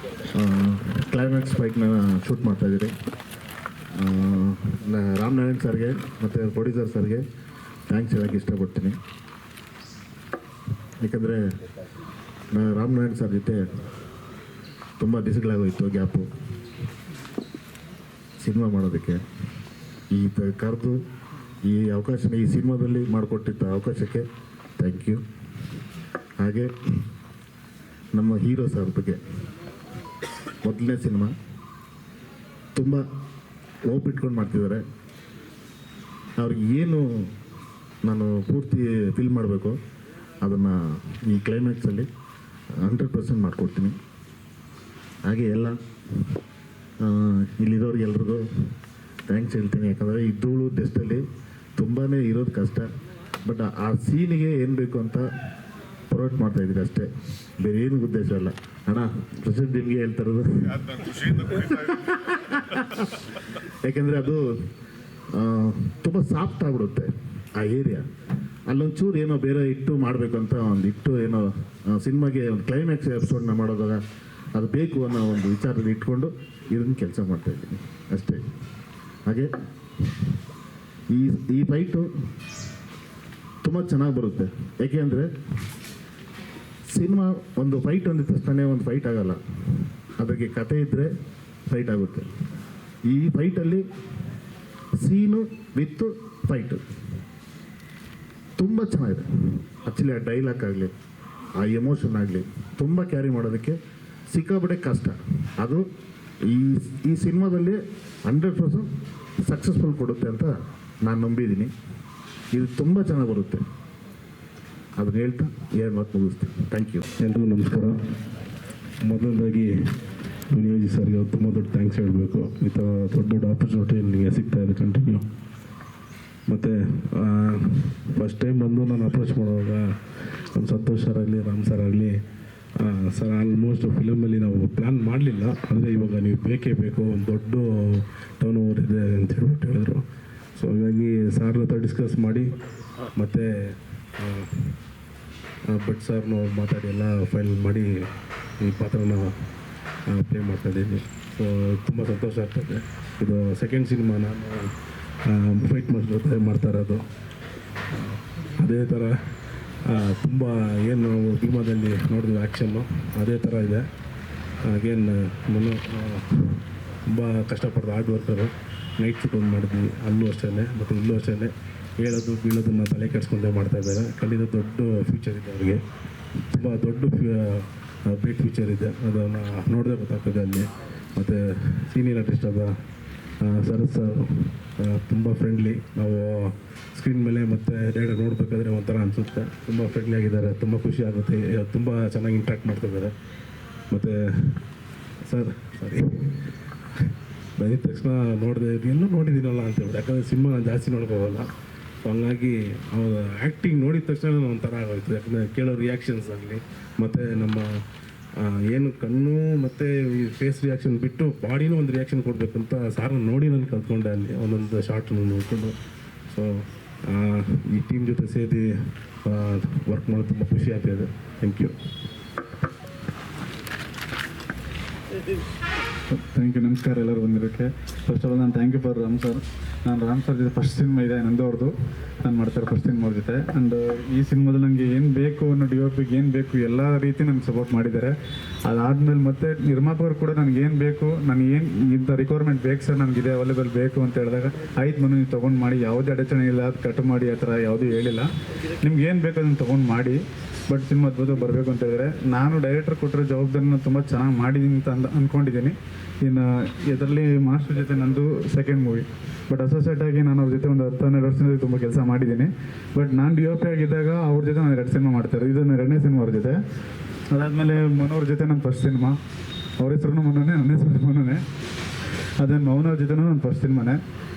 ಕ್ಲೈಮ್ಯಾಕ್ಸ್ ಫೈಟ್ನ ಶೂಟ್ ಮಾಡ್ತಾಯಿದ್ದೀರಿ. ರಾಮನಾರಾಯಣ್ ಸರ್ಗೆ ಮತ್ತು ಪ್ರೊಡ್ಯೂಸರ್ ಸರ್ಗೆ ಥ್ಯಾಂಕ್ಸ್ ಹೇಳೋಕ್ಕೆ ಇಷ್ಟಪಡ್ತೀನಿ. ಏಕೆಂದರೆ ನಾನು ರಾಮನಾರಾಯಣ್ ಸರ್ ಜೊತೆ ತುಂಬ ದಿವಸಗಳಾಗೋಯಿತು ಗ್ಯಾಪು ಸಿನಿಮಾ ಮಾಡೋದಕ್ಕೆ. ಕರೆದು ಈ ಅವಕಾಶನ ಈ ಸಿನಿಮಾದಲ್ಲಿ ಮಾಡಿಕೊಟ್ಟಿದ್ದ ಅವಕಾಶಕ್ಕೆ ಥ್ಯಾಂಕ್ ಯು. ಹಾಗೆ ನಮ್ಮ ಹೀರೋ ಸರ್ ಬಗ್ಗೆ, ಮೊದಲನೇ ಸಿನಿಮಾ ತುಂಬ ಹೋಗ್ಬಿಟ್ಕೊಂಡು ಮಾಡ್ತಿದ್ದಾರೆ. ಅವ್ರಿಗೆ ಏನು ನಾನು ಪೂರ್ತಿ ಫಿಲ್ ಮಾಡಬೇಕು ಅದನ್ನು ಈ ಕ್ಲೈಮ್ಯಾಕ್ಸಲ್ಲಿ 100% ಮಾಡಿಕೊಡ್ತೀನಿ. ಹಾಗೆ ಎಲ್ಲ ಇಲ್ಲಿರೋರಿಗೆಲ್ರಿಗೂ ಥ್ಯಾಂಕ್ಸ್ ಹೇಳ್ತೀನಿ. ಯಾಕಂದರೆ ಈ ಧೂಳು ಡೆಸ್ಟಲ್ಲಿ ತುಂಬಾ ಇರೋದು ಕಷ್ಟ. ಬಟ್ ಆ ಸೀನಿಗೆ ಏನು ಬೇಕು ಅಂತ ಪ್ರೊವೈಡ್ ಮಾಡ್ತಾಯಿದ್ದೀರಿ ಅಷ್ಟೇ, ಬೇರೆ ಏನು ಉದ್ದೇಶ ಇಲ್ಲ. ಅಣ್ಣ ಪ್ರಸಿದ್ಧ ನಿಮಗೆ ಹೇಳ್ತಾ ಇರೋದು ಯಾಕೆಂದರೆ ಅದು ತುಂಬ ಸಾಫ್ಟ್ ಆಗಿಬಿಡುತ್ತೆ ಆ ಏರಿಯಾ. ಅಲ್ಲೊಂಚೂರು ಏನೋ ಬೇರೆ ಇಟ್ಟು ಮಾಡಬೇಕು ಅಂತ ಒಂದು ಇಟ್ಟು ಏನೋ ಸಿನಿಮಾಗೆ ಒಂದು ಕ್ಲೈಮ್ಯಾಕ್ಸ್ ಎಪಿಸೋಡ್ನ ಮಾಡೋದಾಗ ಅದು ಬೇಕು ಅನ್ನೋ ಒಂದು ವಿಚಾರದಲ್ಲಿ ಇಟ್ಕೊಂಡು ಇದನ್ನು ಕೆಲಸ ಮಾಡ್ತಾಯಿದ್ದೀನಿ ಅಷ್ಟೇ. ಹಾಗೆ ಈ ಫೈಟು ತುಂಬ ಚೆನ್ನಾಗಿ ಬರುತ್ತೆ. ಏಕೆ ಅಂದರೆ ಸಿನಿಮಾ ಒಂದು ಫೈಟ್ ಅಂದಿದ ತಕ್ಷಣ ಒಂದು ಫೈಟ್ ಆಗೋಲ್ಲ, ಅದಕ್ಕೆ ಕತೆ ಇದ್ದರೆ ಫೈಟ್ ಆಗುತ್ತೆ. ಈ ಫೈಟಲ್ಲಿ ಸೀನು ವಿತ್ ಫೈಟು ತುಂಬ ಚೆನ್ನಾಗಿದೆ. ಆ್ಯಕ್ಚುಲಿ ಆ ಡೈಲಾಗ್ ಆಗಲಿ, ಆ ಎಮೋಷನ್ ಆಗಲಿ ತುಂಬ ಕ್ಯಾರಿ ಮಾಡೋದಕ್ಕೆ ಸಿಕ್ಕಾಪಟ್ಟೆ ಕಷ್ಟ. ಅದು ಈ ಸಿನಿಮಾದಲ್ಲಿ 100% ಸಕ್ಸಸ್ಫುಲ್ ಕೊಡುತ್ತೆ ಅಂತ ನಾನು ನಂಬಿದ್ದೀನಿ. ಇದು ತುಂಬ ಚೆನ್ನಾಗಿ ಬರುತ್ತೆ. ಅದನ್ನ ಹೇಳ್ತಾ 2 ಮಾತು ಮುಗಿಸ್ತೀನಿ. Thank you. ಎಲ್ರಿಗೂ ನಮಸ್ಕಾರ. ಮೊದಲನೇದಾಗಿ ವಿನೋಜಿ ಸರ್ಗೆ ತುಂಬ ದೊಡ್ಡ ಥ್ಯಾಂಕ್ಸ್ ಹೇಳಬೇಕು. ಈ ಥರ ದೊಡ್ಡ ಆಪರ್ಚುನಿಟಿ ನಿಮಗೆ ಸಿಗ್ತಾ ಇದೆ ಕಂಟಿನ್ಯೂ. ಮತ್ತು ಫಸ್ಟ್ ಟೈಮ್ ಬಂದು ನಾನು ಅಪ್ರೋಚ್ ಮಾಡುವಾಗ ನಮ್ಮ ಸಂತೋಷ್ ಸರ್ ಆಗಲಿ, ರಾಮ್ ಸರ್ ಆಗಲಿ, ಸರ್ ಆಲ್ಮೋಸ್ಟ್ ಫಿಲಮಲ್ಲಿ ನಾವು ಪ್ಲ್ಯಾನ್ ಮಾಡಲಿಲ್ಲ, ಆದರೆ ಇವಾಗ ನೀವು ಬೇಕೇ ಬೇಕು, ಒಂದು ದೊಡ್ಡ ಟರ್ನ್ ಓವರ್ ಇದೆ ಅಂತ ಹೇಳ್ಬಿಟ್ಟು ಹೇಳಿದ್ರು. ಸೊ ಹಾಗಾಗಿ ಸಾರ್ ಹತ್ರ ಡಿಸ್ಕಸ್ ಮಾಡಿ ಮತ್ತು ಭಟ್ ಸಾರ್ನ ಮಾತಾಡಿ ಎಲ್ಲ ಫೈನಲ್ ಮಾಡಿ ಈ ಪಾತ್ರನ ಪ್ಲೇ ಮಾಡ್ತಾಯಿದ್ದೀನಿ. ಸೊ ತುಂಬ ಸಂತೋಷ ಆಗ್ತದೆ. ಇದು ಸೆಕೆಂಡ್ ಸಿನಿಮಾ ನಾನು ಫೈಟ್ ಜೊತೆ ಮಾಡ್ತಾ ಇರೋದು. ಅದೇ ಥರ ತುಂಬ ಏನು ಸಿನಿಮಾದಲ್ಲಿ ನೋಡಿದ್ವಿ ಆ್ಯಕ್ಷನ್ನು ಅದೇ ಥರ ಇದೆ. ಅಗೇನ್ ನಾನು ತುಂಬ ಕಷ್ಟಪಡ್ದು ಹಾರ್ಡ್ ವರ್ಕರು. ನೈಟ್ ಶೂಟ್ ಒಂದು ಮಾಡಿದ್ವಿ, ಅಲ್ಲೂ ಅಷ್ಟೇ ಮತ್ತು ಇಲ್ಲೂ ಅಷ್ಟೇ. ಹೇಳೋದು ಬೀಳೋದನ್ನು ತಲೆ ಕೆಡಿಸ್ಕೊಂಡೇ ಮಾಡ್ತಾಯಿದ್ದಾರೆ. ಖಂಡಿತ ದೊಡ್ಡ ಫ್ಯೂಚರ್ ಇದೆ ಅವ್ರಿಗೆ, ತುಂಬ ದೊಡ್ಡ ಬ್ರೈಟ್ ಫ್ಯೂಚರ್ ಇದೆ. ಅದನ್ನು ನೋಡಿದ್ರೆ ಗೊತ್ತಾಗ್ತದೆ ಅಲ್ಲಿ. ಮತ್ತು ಸೀನಿಯರ್ ಆರ್ಟಿಸ್ಟ್ ಆದ ಶರತ್ ಸರ್ ತುಂಬ ಫ್ರೆಂಡ್ಲಿ. ನಾವು ಸ್ಕ್ರೀನ್ ಮೇಲೆ ಮತ್ತು ಡೈರೆಕ್ಟ್ ನೋಡಬೇಕಾದ್ರೆ ಒಂಥರ ಅನಿಸುತ್ತೆ. ತುಂಬ ಫ್ರೆಂಡ್ಲಿ ಆಗಿದ್ದಾರೆ, ತುಂಬ ಖುಷಿ ಆಗುತ್ತೆ, ತುಂಬ ಚೆನ್ನಾಗಿ ಇಂಟ್ರ್ಯಾಕ್ಟ್ ಮಾಡ್ತಿದ್ದಾರೆ. ಮತ್ತು ಸರ್ ಬಂದಿದ ತಕ್ಷಣ ನೋಡಿದೆ, ಎಲ್ಲೂ ನೋಡಿದ್ದೀನಲ್ಲ ಅಂತೇಳಿ. ಯಾಕಂದರೆ ಸಿನಿಮಾ ನಾನು ಜಾಸ್ತಿ ನೋಡ್ಕೋವಲ್ಲ. ಸೊ ಹಂಗಾಗಿ ಅವ್ರ ಆ್ಯಕ್ಟಿಂಗ್ ನೋಡಿದ ತಕ್ಷಣ ಒಂಥರ ಆಗೋಯ್ತು. ಯಾಕಂದರೆ ಕೇಳೋ ರಿಯಾಕ್ಷನ್ಸ್ ಆಗಲಿ ಮತ್ತು ನಮ್ಮ ಏನು ಕಣ್ಣು ಮತ್ತು ಫೇಸ್ ರಿಯಾಕ್ಷನ್ ಬಿಟ್ಟು ಬಾಡಿನೂ ಒಂದು ರಿಯಾಕ್ಷನ್ ಕೊಡಬೇಕಂತ ಸಾರನ್ನ ನೋಡಿ ನಾನು ಕಲ್ತ್ಕೊಂಡೆ ಅಲ್ಲಿ ಒಂದೊಂದು ಶಾರ್ಟ್ನ ನೋಡಿಕೊಂಡು. ಸೊ ಈ ಟೀಮ್ ಜೊತೆ ಸೇರಿ ವರ್ಕ್ ಮಾಡೋದು ತುಂಬ ಖುಷಿ ಆಗ್ತಾಯಿದೆ. Thank you. Thank you. ನಮಸ್ಕಾರ ಎಲ್ಲರೂ ಬಂದಿರೋಕ್ಕೆ. ಫಸ್ಟ್ ಆಫ್ ಆಲ್ ನಾನು thank you for Ram sir. ನಾನು ರಾಮ್ ಸರ್ ಜೊತೆ ಫಸ್ಟ್ ಸಿನಿಮಾ ಇದೆ ನಂದು ಅವ್ರದ್ದು, ನಾನು ಮಾಡ್ತಾರೆ ಫಸ್ಟ್ ಸಿನಿಮಾ ಅವ್ರ ಜೊತೆ. ಆ್ಯಂಡ್ ಈ ಸಿನಿಮಾದಲ್ಲಿ ನನಗೆ ಏನು ಬೇಕು ಅನ್ನೋ DOPಗೆ ಏನು ಬೇಕು ಎಲ್ಲ ರೀತಿ ನನಗೆ ಸಪೋರ್ಟ್ ಮಾಡಿದ್ದಾರೆ. ಅದಾದಮೇಲೆ ಮತ್ತೆ ನಿರ್ಮಾಪಕರು ಕೂಡ ನನಗೇನು ಬೇಕು, ನನಗೇನು ಇಂಥ ರಿಕ್ವೈರ್ಮೆಂಟ್ ಬೇಕು ಸರ್, ನನಗಿದೆ ಅವೈಲೇಬಲ್ ಬೇಕು ಅಂತ ಹೇಳಿದಾಗ ಆಯ್ತು ಮನು ನೀವು ತೊಗೊಂಡು ಮಾಡಿ, ಯಾವುದೇ ಅಡಚಣೆ ಇಲ್ಲ, ಅದು ಕಟ್ ಮಾಡಿ ಆ ಥರ ಯಾವುದೂ ಹೇಳಿಲ್ಲ. ನಿಮ್ಗೆ ಏನು ಬೇಕು ಅದನ್ನು ತೊಗೊಂಡು ಮಾಡಿ. ಬಟ್ ಸಿನಿಮಾ ಅದ್ಭುತ ಬರಬೇಕು ಅಂತ ಹೇಳಿದ್ರೆ ನಾನು ಡೈರೆಕ್ಟರ್ ಕೊಟ್ಟಿರೋ ಜವಾಬ್ದಾರಿನ ತುಂಬ ಚೆನ್ನಾಗಿ ಮಾಡಿದ್ದೀನಿ ಅಂತ ಅಂದ್ಕೊಂಡಿದ್ದೀನಿ. ಇನ್ನು ಇದರಲ್ಲಿ ಮಾಸ್ಟರ್ ಜೊತೆ ನಂದು ಸೆಕೆಂಡ್ ಮೂವಿ, ಬಟ್ ಅಸೋಸಿಯೇಟ್ ಆಗಿ ನಾನು ಅವ್ರ ಜೊತೆ ಒಂದು 10-12 ವರ್ಷದಿಂದ ತುಂಬ ಕೆಲಸ ಮಾಡಿದ್ದೀನಿ. ಬಟ್ ನಾನು DOP ಆಗಿದ್ದಾಗ ಅವ್ರ ಜೊತೆ ನಾನು 2 ಸಿನಿಮಾ ಮಾಡ್ತಾರೆ. ಇದು ನನ್ನ 2ನೇ ಸಿನಿಮಾ ಅವ್ರ ಜೊತೆ. ಅದಾದಮೇಲೆ ಮನೋವ್ರ ಜೊತೆ ನನ್ನ ಫಸ್ಟ್ ಸಿನಿಮಾ, ಅವ್ರ ಹೆಸರು ಮನೋನೇ, ನನ್ನ ಹೆಸರು ಮನೋನೇ. ಅದೇನು ಮೌನವ್ರ ಜೊತೆನೂ ನನ್ನ ಫಸ್ಟ್ ಸಿನಿಮಾನೇ.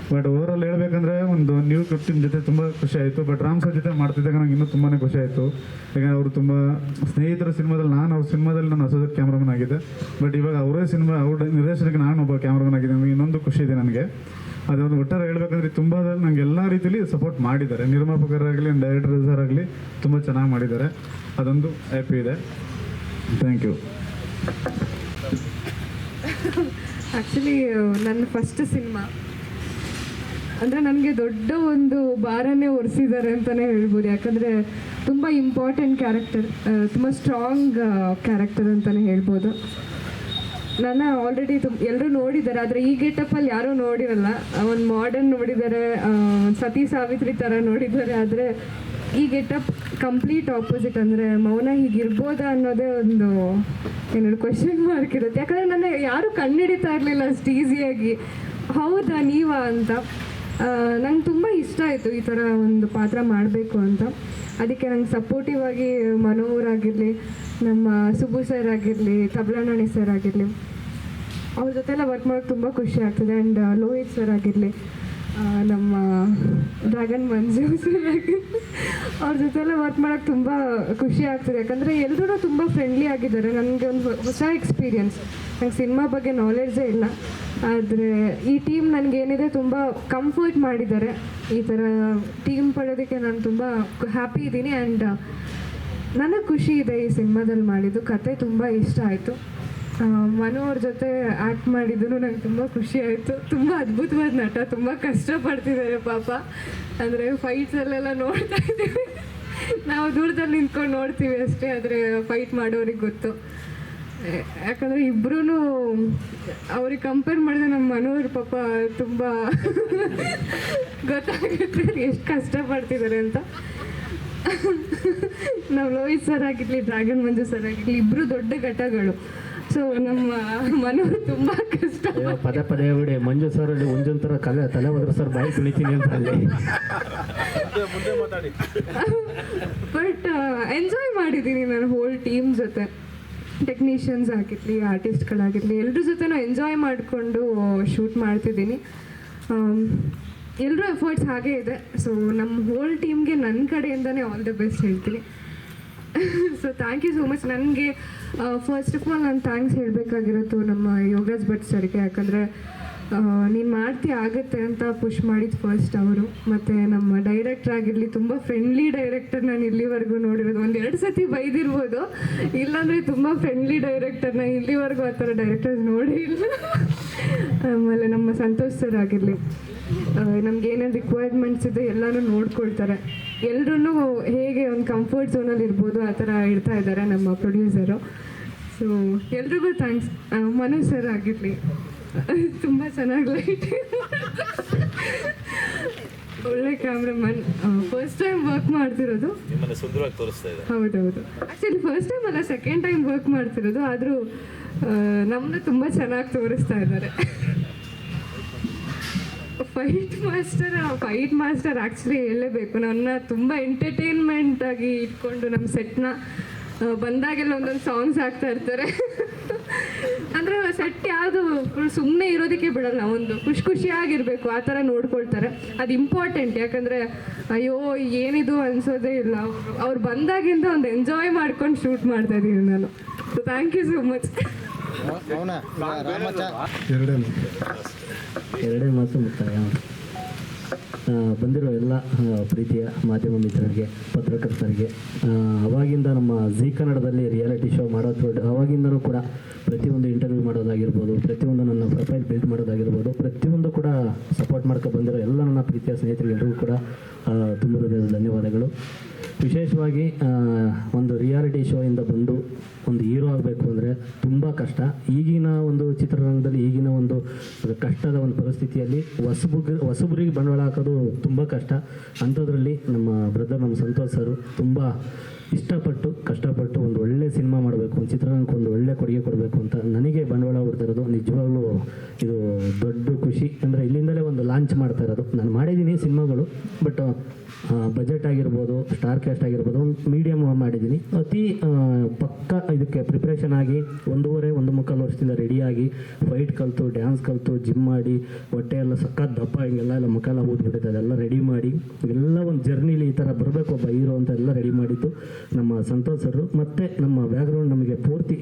ಬಟ್ ಓವರಾಲ್ ಹೇಳ್ಬೇಕಂದ್ರೆ ಒಂದು ನ್ಯೂ ಟೀಮ್ ಜೊತೆ ತುಂಬ ಖುಷಿ ಆಯಿತು. ಬಟ್ ರಾಮ್ ಸರ್ ಜೊತೆ ಮಾಡ್ತಿದ್ದಾಗ ನಂಗೆ ಇನ್ನೂ ತುಂಬಾ ಖುಷಿ ಆಯಿತು. ಯಾಕಂದರೆ ಅವರು ತುಂಬ ಸ್ನೇಹಿತರ ಸಿನಿಮಾದಲ್ಲಿ ಅವ್ರ ಸಿನಿಮಾದಲ್ಲಿ ನಾನು ಅಸೋಸಿಯೇಟ್ ಕ್ಯಾಮ್ರಾಮನ್ ಆಗಿದೆ. ಬಟ್ ಇವಾಗ ಅವರೇ ಸಿನಿಮಾ ಅವ್ರ ನಿರ್ದೇಶನಕ್ಕೆ ನಾನು ಒಬ್ಬ ಕ್ಯಾಮ್ರಾಮನ್ ಆಗಿದೆ. ನನಗೆ ಇನ್ನೊಂದು ಖುಷಿ ಇದೆ ನನಗೆ. ಅದೊಂದು ಒಟ್ಟಾರೆ ಹೇಳ್ಬೇಕಂದ್ರೆ ತುಂಬ ನಂಗೆ ಎಲ್ಲ ರೀತಿಯಲ್ಲಿ ಸಪೋರ್ಟ್ ಮಾಡಿದ್ದಾರೆ. ನಿರ್ಮಾಪಕರಾಗಲಿ, ಡೈರೆಕ್ಟರ್ ಆಗಲಿ ತುಂಬ ಚೆನ್ನಾಗಿ ಮಾಡಿದ್ದಾರೆ. ಅದೊಂದು ಹ್ಯಾಪಿ ಇದೆ. Thank you. ಆ್ಯಕ್ಚುಲಿ ನನ್ನ ಫಸ್ಟ್ ಸಿನಿಮಾ ಅಂದರೆ ನನಗೆ ದೊಡ್ಡ ಒಂದು ಭಾರನೇ ಹೊರಿಸಿದ್ದಾರೆ ಅಂತಲೇ ಹೇಳ್ಬೋದು. ಯಾಕಂದರೆ ತುಂಬ ಇಂಪಾರ್ಟೆಂಟ್ ಕ್ಯಾರೆಕ್ಟರ್, ತುಂಬ ಸ್ಟ್ರಾಂಗ್ ಕ್ಯಾರೆಕ್ಟರ್ ಅಂತಲೇ ಹೇಳ್ಬೋದು. ನನ್ನ ಆಲ್ರೆಡಿ ಎಲ್ಲರೂ ನೋಡಿದ್ದಾರೆ, ಆದರೆ ಈ ಗೆಟಪ್ಪಲ್ಲಿ ಯಾರೂ ನೋಡಿರಲ್ಲ. ಒಂದು ಮಾಡರ್ನ್ ನೋಡಿದ್ದಾರೆ, ಸತಿ ಸಾವಿತ್ರಿ ಥರ ನೋಡಿದ್ದಾರೆ. ಆದರೆ ಈ ಗೆಟಪ್ ಕಂಪ್ಲೀಟ್ ಆಪೋಸಿಟ್. ಅಂದರೆ ಮೌನ ಹೀಗಿರ್ಬೋದಾ ಅನ್ನೋದೇ ಒಂದು ಏನಾದ್ರು ಕ್ವೆಶನ್ ಮಾರ್ಕ್ ಇರುತ್ತೆ. ಯಾಕಂದರೆ ನನ್ನ ಯಾರೂ ಕಂಡುಹಿಡಿತಾ ಇರಲಿಲ್ಲ ಅಷ್ಟು ಈಸಿಯಾಗಿ, ಹೌದಾ ನೀವಾ ಅಂತ. ನಂಗೆ ತುಂಬ ಇಷ್ಟ ಆಯಿತು ಈ ಥರ ಒಂದು ಪಾತ್ರ ಮಾಡಬೇಕು ಅಂತ. ಅದಕ್ಕೆ ನಂಗೆ ಸಪೋರ್ಟಿವ್ ಆಗಿ ಮನೋವರಾಗಿರಲಿ, ನಮ್ಮ ಸುಬ್ಬು ಸರ್ ಆಗಿರಲಿ, ತಬಲನಾಣಿ ಸರ್ ಆಗಿರಲಿ, ಅವ್ರ ಜೊತೆಲ್ಲ ವರ್ಕ್ ಮಾಡೋಕ್ಕೆ ತುಂಬ ಖುಷಿ ಆಗ್ತದೆ. ಆ್ಯಂಡ್ ಲೋಹಿತ್ ಸರ್ ಆಗಿರಲಿ, ನಮ್ಮ ಡ್ರ್ಯಾಗನ್ ಮಂಜು ಸರ್ ಆಗಿರಲಿ, ಅವ್ರ ಜೊತೆಲ್ಲ ವರ್ಕ್ ಮಾಡೋಕ್ಕೆ ತುಂಬ ಖುಷಿ ಆಗ್ತದೆ. ಯಾಕಂದರೆ ಎಲ್ಲರೂ ತುಂಬ ಫ್ರೆಂಡ್ಲಿ ಆಗಿದ್ದಾರೆ. ನನಗೆ ಒಂದು ಹೊಸ ಎಕ್ಸ್ಪೀರಿಯನ್ಸ್. ನಂಗೆ ಸಿನಿಮಾ ಬಗ್ಗೆ ನಾಲೆಡ್ಜೇ ಇಲ್ಲ, ಆದರೆ ಈ ಟೀಮ್ ನನಗೇನಿದೆ ತುಂಬ ಕಂಫರ್ಟ್ ಮಾಡಿದ್ದಾರೆ. ಈ ಥರ ಟೀಮ್ ಪಡೆಯೋದಕ್ಕೆ ನಾನು ತುಂಬ ಹ್ಯಾಪಿ ಇದ್ದೀನಿ. ಆ್ಯಂಡ್ ನನಗೆ ಖುಷಿ ಇದೆ ಈ ಸಿನಿಮಾದಲ್ಲಿ ಮಾಡಿದ್ದು. ಕತೆ ತುಂಬ ಇಷ್ಟ ಆಯಿತು. ಮನು ಅವ್ರ ಜೊತೆ ಆ್ಯಕ್ಟ್ ಮಾಡಿದ್ದು ನಂಗೆ ತುಂಬ ಖುಷಿ ಆಯಿತು. ತುಂಬ ಅದ್ಭುತವಾದ ನಟ, ತುಂಬ ಕಷ್ಟಪಡ್ತಿದ್ದಾರೆ ಪಾಪ. ಅಂದರೆ ಫೈಟ್ಸಲ್ಲೆಲ್ಲ ನೋಡ್ತಾ ಇದ್ದೀವಿ, ನಾವು ದೂರದಲ್ಲಿ ನಿಂತ್ಕೊಂಡು ನೋಡ್ತೀವಿ ಅಷ್ಟೇ, ಆದರೆ ಫೈಟ್ ಮಾಡೋರಿಗೆ ಗೊತ್ತು. ಯಾಕಂದರೆ ಇಬ್ಬರೂ ಅವ್ರಿಗೆ ಕಂಪೇರ್ ಮಾಡಿದ್ರೆ ನಮ್ಮ ಮನೋವ್ರ ಪಾಪ ತುಂಬ ಗೊತ್ತಾಗುತ್ತೆ ಎಷ್ಟು ಕಷ್ಟಪಡ್ತಿದ್ದಾರೆ ಅಂತ. ನಾವು ಲೋಹಿತ್ ಸರ್ ಆಗಿರಲಿ, ಡ್ರ್ಯಾಗನ್ ಮಂಜು ಸರ್ ಆಗಿರಲಿ, ಇಬ್ಬರು ದೊಡ್ಡ ಘಟಗಳು. ಸೊ ನಮ್ಮ ಮನೋರು ತುಂಬ ಕಷ್ಟ. ಪದೇ ಪದೇ ಬಿಡಿ, ಮಂಜು ಸರ್ ಅಲ್ಲಿ ಒಂದೊಂಥರ ತಲೆ ಹೋದ್ರೆ ಸರ್ ಬಾಯಿ ತುಳಿತೀನಿ ಅಂತ ಅಲ್ಲಿ. ಬಟ್ ಎಂಜಾಯ್ ಮಾಡಿದ್ದೀನಿ ನಾನು ಹೋಲ್ ಟೀಮ್ ಜೊತೆ. ಟೆಕ್ನಿಷಿಯನ್ಸ್ ಆಗಿರಲಿ, ಆರ್ಟಿಸ್ಟ್ಗಳಾಗಿರಲಿ, ಎಲ್ಲರ ಜೊತೆನೂ ಎಂಜಾಯ್ ಮಾಡಿಕೊಂಡು ಶೂಟ್ ಮಾಡ್ತಿದ್ದೀನಿ. ಎಲ್ಲರೂ ಎಫರ್ಟ್ಸ್ ಹಾಗೇ ಇದೆ. ಸೊ ನಮ್ಮ ಹೋಲ್ ಟೀಮ್ಗೆ ನನ್ನ ಕಡೆಯಿಂದನೇ ಆಲ್ ದ ಬೆಸ್ಟ್ ಹೇಳ್ತೀನಿ. So thank you so much. ನನಗೆ ಫಸ್ಟ್ ಆಫ್ ಆಲ್ ನಾನು ಥ್ಯಾಂಕ್ಸ್ ಹೇಳಬೇಕಾಗಿರೋದು ನಮ್ಮ ಯೋಗರಾಜ್ ಭಟ್ ಸರ್ಗೆ. ಯಾಕಂದರೆ ನೀನು ಮಾಡ್ತಿ ಆಗುತ್ತೆ ಅಂತ ಪುಷ್ ಮಾಡಿದ್ದು ಫಸ್ಟ್ ಅವರು. ಮತ್ತು ನಮ್ಮ ಡೈರೆಕ್ಟರ್ ಆಗಿರಲಿ, ತುಂಬ ಫ್ರೆಂಡ್ಲಿ ಡೈರೆಕ್ಟರ್ ನಾನು ಇಲ್ಲಿವರೆಗೂ ನೋಡಿರೋದು. 1-2 ಸತಿ ಬೈದಿರ್ಬೋದು, ಇಲ್ಲಾಂದರೆ ತುಂಬ ಫ್ರೆಂಡ್ಲಿ ಡೈರೆಕ್ಟರ್. ನಾನು ಇಲ್ಲಿವರೆಗೂ ಆ ಥರ ಡೈರೆಕ್ಟರ್ಸ್ ನೋಡಿ ಇಲ್ಲ. ಆಮೇಲೆ ನಮ್ಮ ಸಂತೋಷ್ ಸರ್ ಆಗಿರಲಿ, ನಮ್ಗೆ ಏನೇನು ರಿಕ್ವೈರ್ಮೆಂಟ್ಸ್ ಇದೆ ಎಲ್ಲನೂ ನೋಡ್ಕೊಳ್ತಾರೆ. ಎಲ್ಲರೂ ಹೇಗೆ ಒಂದು ಕಂಫರ್ಟ್ ಝೋನಲ್ಲಿ ಇರ್ಬೋದು ಆ ಥರ ಇಡ್ತಾ ಇದ್ದಾರೆ ನಮ್ಮ ಪ್ರೊಡ್ಯೂಸರು. ಸೊ ಎಲ್ರಿಗೂ ಥ್ಯಾಂಕ್ಸ್. ಮನು ಸರ್ ಆಗಿರಲಿ, ತುಂಬ ಚೆನ್ನಾಗಿ ಲೈಟ್, ಒಳ್ಳೆ ಕ್ಯಾಮ್ರಾಮನ್. ಫಸ್ಟ್ ಟೈಮ್ ವರ್ಕ್ ಮಾಡ್ತಿರೋದು. ಹೌದೌದು, ಆ್ಯಕ್ಚುಲಿ ಫಸ್ಟ್ ಟೈಮ್ ಅಲ್ಲ, ಸೆಕೆಂಡ್ ಟೈಮ್ ವರ್ಕ್ ಮಾಡ್ತಿರೋದು. ಆದರೂ ನಮ್ಮನ್ನ ತುಂಬ ಚೆನ್ನಾಗಿ ತೋರಿಸ್ತಾ ಇದ್ದಾರೆ. ಫೈಟ್ ಮಾಸ್ಟರ್ ಆ್ಯಕ್ಚುಲಿ ಹೇಳಲೇಬೇಕು. ನನ್ನ ತುಂಬ ಎಂಟರ್ಟೈನ್ಮೆಂಟ್ ಆಗಿ ಇಟ್ಕೊಂಡು ನಮ್ಮ ಸೆಟ್ನ ಬಂದಾಗೆಲ್ಲ ಒಂದೊಂದು ಸಾಂಗ್ಸ್ ಹಾಕ್ತಾ ಇರ್ತಾರೆ. ಅಂದರೆ ಸೆಟ್ ಯಾವುದು ಸುಮ್ಮನೆ ಇರೋದಕ್ಕೆ ಬಿಡಲ್ಲ, ಒಂದು ಖುಷಿಯಾಗಿರಬೇಕು ಆ ಥರ ನೋಡ್ಕೊಳ್ತಾರೆ. ಅದು ಇಂಪಾರ್ಟೆಂಟ್. ಯಾಕಂದರೆ ಅಯ್ಯೋ ಏನಿದು ಅನಿಸೋದೇ ಇಲ್ಲ. ಅವ್ರು ಬಂದಾಗಿಂದ ಒಂದು ಎಂಜಾಯ್ ಮಾಡ್ಕೊಂಡು ಶೂಟ್ ಮಾಡ್ತಾ ಇದ್ದೀನಿ ನಾನು. So thank you so much. ಎರಡೇ ಮಾತು ಮುಕ್ತಾಯ. ಬಂದಿರೋ ಎಲ್ಲ ಪ್ರೀತಿಯ ಮಾಧ್ಯಮ ಮಿತ್ರರಿಗೆ, ಪತ್ರಕರ್ತರಿಗೆ, ಅವಾಗಿಂದ ನಮ್ಮ ಜೀ ಕನ್ನಡದಲ್ಲಿ ರಿಯಾಲಿಟಿ ಶೋ ಮಾಡೋದು, ಅವಾಗಿಂದನೂ ಕೂಡ ಪ್ರತಿಯೊಂದು ಇಂಟರ್ವ್ಯೂ ಮಾಡೋದಾಗಿರ್ಬೋದು, ಪ್ರತಿಯೊಂದು ನನ್ನ ಪ್ರೊಫೈಲ್ ಬಿಲ್ಡ್ ಮಾಡೋದಾಗಿರ್ಬೋದು, ಪ್ರತಿಯೊಂದು ಕೂಡ ಸಪೋರ್ಟ್ ಮಾಡ್ಕೊ ಬಂದಿರೋ ಎಲ್ಲ ನನ್ನ ಪ್ರೀತಿಯ ಸ್ನೇಹಿತರೆಲ್ಲರಿಗೂ ಕೂಡ ತುಂಬ ಹೃದಯದ ಧನ್ಯವಾದಗಳು. ವಿಶೇಷವಾಗಿ ಒಂದು ರಿಯಾಲಿಟಿ ಶೋಯಿಂದ ಬಂದು ಒಂದು ಹೀರೋ ಆಗಬೇಕು ಅಂದರೆ ತುಂಬ ಕಷ್ಟ. ಈಗಿನ ಒಂದು ಚಿತ್ರರಂಗದಲ್ಲಿ, ಈಗಿನ ಒಂದು ಕಷ್ಟದ ಒಂದು ಪರಿಸ್ಥಿತಿಯಲ್ಲಿ ಹೊಸಬರಿಗೆ ಬಂಡವಾಳ ಹಾಕೋದು ತುಂಬ ಕಷ್ಟ. ಅಂಥದ್ರಲ್ಲಿ ನಮ್ಮ ಬ್ರದರ್, ನಮ್ಮ ಸಂತೋಷ್ ಸರ್ ತುಂಬ ಇಷ್ಟಪಟ್ಟು ಕಷ್ಟಪಟ್ಟು ಒಂದು ಒಳ್ಳೆ ಸಿನಿಮಾ ಮಾಡಬೇಕು, ಒಂದು ಚಿತ್ರರಂಗಕ್ಕೆ ಒಂದು ಒಳ್ಳೆ ಕೊಡುಗೆ ಕೊಡಬೇಕು ಅಂತ ನನಗೆ ಬಂಡವಾಳ ಹೂಡ್ತಿರೋದು. ನಿಜವಾಗ್ಲೂ ಇದು ದೊಡ್ಡ ಖುಷಿ. ಅಂದರೆ ಇಲ್ಲಿಂದಲೇ ಒಂದು ಲಾಂಚ್ ಮಾಡ್ತಾ ಇರೋದು. ನಾನು ಮಾಡಿದ್ದೀನಿ ಸಿನಿಮಾಗಳು, ಬಟ್ ಬಜೆಟ್ ಆಗಿರ್ಬೋದು, ಸ್ಟಾರ್ ಕ್ಯಾಸ್ಟ್ ಆಗಿರ್ಬೋದು, ಒಂದು ಮೀಡಿಯಮ್ ಮಾಡಿದ್ದೀನಿ. ಅತಿ ಪಕ್ಕ ಇದಕ್ಕೆ ಪ್ರಿಪ್ರೇಷನ್ ಆಗಿ 1.5 ವರ್ಷದಿಂದ ರೆಡಿಯಾಗಿ ಫೈಟ್ ಕಲಿತು, ಡ್ಯಾನ್ಸ್ ಕಲಿತು, ಜಿಮ್ ಮಾಡಿ, ಹೊಟ್ಟೆ ಎಲ್ಲ ಸಖತ್ ದಪ್ಪ ಹಿಂಗೆಲ್ಲ ಮುಖ ಎಲ್ಲ ಊದ್ಬಿಟ್ಟಿದೆ, ಅದೆಲ್ಲ ರೆಡಿ ಮಾಡಿ ಎಲ್ಲ ಒಂದು ಜರ್ನಿಲಿ ಈ ಥರ ಬರಬೇಕು ಒಬ್ಬ ಹೀರೋ ಅಂತ ಎಲ್ಲ ರೆಡಿ ಮಾಡಿದ್ದು ನಮ್ಮ ಸಂತೋಷ್ ಸರ್. ಮತ್ತು ನಮ್ಮ ಬ್ಯಾಕ್ಗ್ರೌಂಡ್ ನಮಗೆ ಪೂರ್ತಿ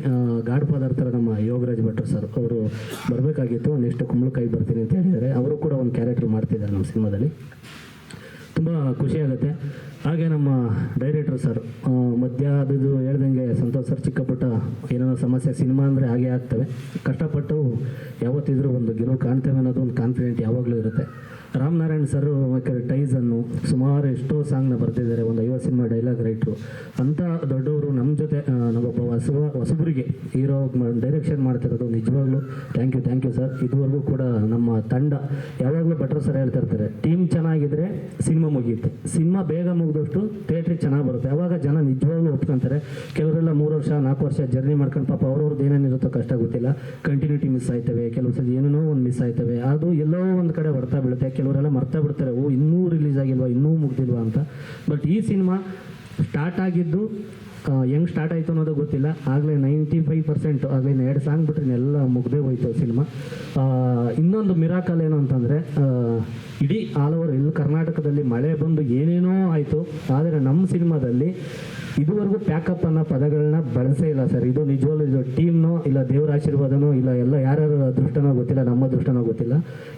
ಗಾಡ್ ಫಾದರ್ ಥರ ನಮ್ಮ ಯೋಗರಾಜ್ ಭಟ್ರು ಸರ್ ಅವರು ಬರಬೇಕಾಗಿತ್ತು. ನೆಕ್ಸ್ಟ್ ಕುಂಬಳಕಾಯಿ ಬರ್ತೀನಿ ಅಂತ ಹೇಳಿದ್ದಾರೆ. ಅವರು ಕೂಡ ಒಂದು ಕ್ಯಾರೆಕ್ಟರ್ ಮಾಡ್ತಿದ್ದಾರೆ ನಮ್ಮ ಸಿನಿಮಾದಲ್ಲಿ. ತುಂಬ ಖುಷಿಯಾಗುತ್ತೆ. ಹಾಗೆ ನಮ್ಮ ಡೈರೆಕ್ಟರ್ ಸರ್ ಮಧ್ಯ ಅದು ಹೇಳ್ದಂಗೆ ಸಂತೋಷ್ ಸರ್ ಚಿಕ್ಕಪುಟ್ಟ ಏನೇನೋ ಸಮಸ್ಯೆ, ಸಿನಿಮಾ ಅಂದರೆ ಹಾಗೆ ಆಗ್ತವೆ, ಕಷ್ಟಪಟ್ಟು ಯಾವತ್ತಿದ್ರೂ ಒಂದು ಗೆಲುವು ಕಾಣ್ತೇವೆ ಅನ್ನೋದು ಒಂದು ಕಾನ್ಫಿಡೆಂಟ್ ಯಾವಾಗಲೂ ಇರುತ್ತೆ. ರಾಮನಾರಾಯಣ್ ಸರ್ ಟೈಸನ್ನು ಸುಮಾರು ಎಷ್ಟೋ ಸಾಂಗ್ನ ಬರ್ತಿದ್ದಾರೆ, ಒಂದು 50 ಸಿನಿಮಾ ಡೈಲಾಗ್ ರೈಟ್ರು. ಅಂಥ ದೊಡ್ಡವರು ನಮ್ಮ ಜೊತೆ ನಾವೊಬ್ಬ ಹೊಸಬರಿಗೆ ಹೀರೋ ಡೈರೆಕ್ಷನ್ ಮಾಡ್ತಿರೋದು ನಿಜವಾಗ್ಲೂ ಥ್ಯಾಂಕ್ ಯು ಸರ್. ಇದುವರೆಗೂ ಕೂಡ ನಮ್ಮ ತಂಡ ಯಾವಾಗಲೂ ಭಟ್ರು ಸರ್ ಹೇಳ್ತಾ ಇರ್ತಾರೆ, ಟೀಮ್ ಚೆನ್ನಾಗಿದ್ರೆ ಸಿನಿಮಾ ಮುಗಿಯುತ್ತೆ, ಸಿನಿಮಾ ಬೇಗ ಮುಗಿದಷ್ಟು ಥಿಯೇಟ್ರಿಗೆ ಚೆನ್ನಾಗಿ ಬರುತ್ತೆ. ಯಾವಾಗ ಜನ ನಿಜವಾಗ್ಲೂ ಒಪ್ಕೊಂತಾರೆ. ಕೆಲವರೆಲ್ಲ 3 ವರ್ಷ 4 ವರ್ಷ ಜರ್ನಿ ಮಾಡ್ಕೊಂಡು ಪಾಪ ಅವ್ರವ್ರದ್ದು ಏನೇನಿರುತ್ತೋ ಕಷ್ಟ ಗೊತ್ತಿಲ್ಲ, ಕಂಟಿನ್ಯೂಟಿ ಮಿಸ್ ಆಯ್ತವೆ, ಕೆಲವು ಸಲ ಏನೇನೋ ಒಂದು ಮಿಸ್ ಆಯ್ತವೆ, ಅದು ಎಲ್ಲೋ ಒಂದು ಕಡೆ ಹೊರ್ತಾ ಬೀಳುತ್ತೆ. ಕೆಲವರೆಲ್ಲ ಮರ್ತಾ ಬಿಡ್ತಾರೆ, ಇನ್ನೂ ರಿಲೀಸ್ ಆಗಿಲ್ವಾ, ಇನ್ನೂ ಮುಗ್ದಿಲ್ವಾ ಅಂತ. ಬಟ್ ಈ ಸಿನಿಮಾ ಸ್ಟಾರ್ಟ್ ಆಗಿದ್ದು ಹೆಂಗೆ ಸ್ಟಾರ್ಟ್ ಆಯಿತು ಅನ್ನೋದು ಗೊತ್ತಿಲ್ಲ. ಆಗಲೇ 95% ಆಗಲೇ 2 ಸಾಂಗ್ ಬಿಟ್ಟರೆ ಎಲ್ಲ ಮುಗ್ದೇ ಹೋಯ್ತು ಸಿನಿಮಾ. ಇನ್ನೊಂದು ಮಿರಾಕಲ್ ಏನು ಅಂತಂದರೆ, ಇಡೀ ಆಲ್ ಓವರ್ ಇಲ್ಲಿ ಕರ್ನಾಟಕದಲ್ಲಿ ಮಳೆ ಬಂದು ಏನೇನೋ ಆಯಿತು, ಆದರೆ ನಮ್ಮ ಸಿನಿಮಾದಲ್ಲಿ ಇದುವರೆಗೂ ಪ್ಯಾಕಪ್ ಅನ್ನೋ ಪದಗಳನ್ನ ಬಳಸೇ ಇಲ್ಲ ಸರ್. ಇದು ನಿಜವಾಗ್ಲೂ ಇದು ಟೀಮ್ನೋ ಇಲ್ಲ ದೇವರ ಆಶೀರ್ವಾದನೋ ಇಲ್ಲ ಎಲ್ಲ ಯಾರ್ಯಾರು ಅದೃಷ್ಟನೋ ಗೊತ್ತಿಲ್ಲ, ನಮ್ಮ ಅದೃಷ್ಟನೋ ಗೊತ್ತಿಲ್ಲ,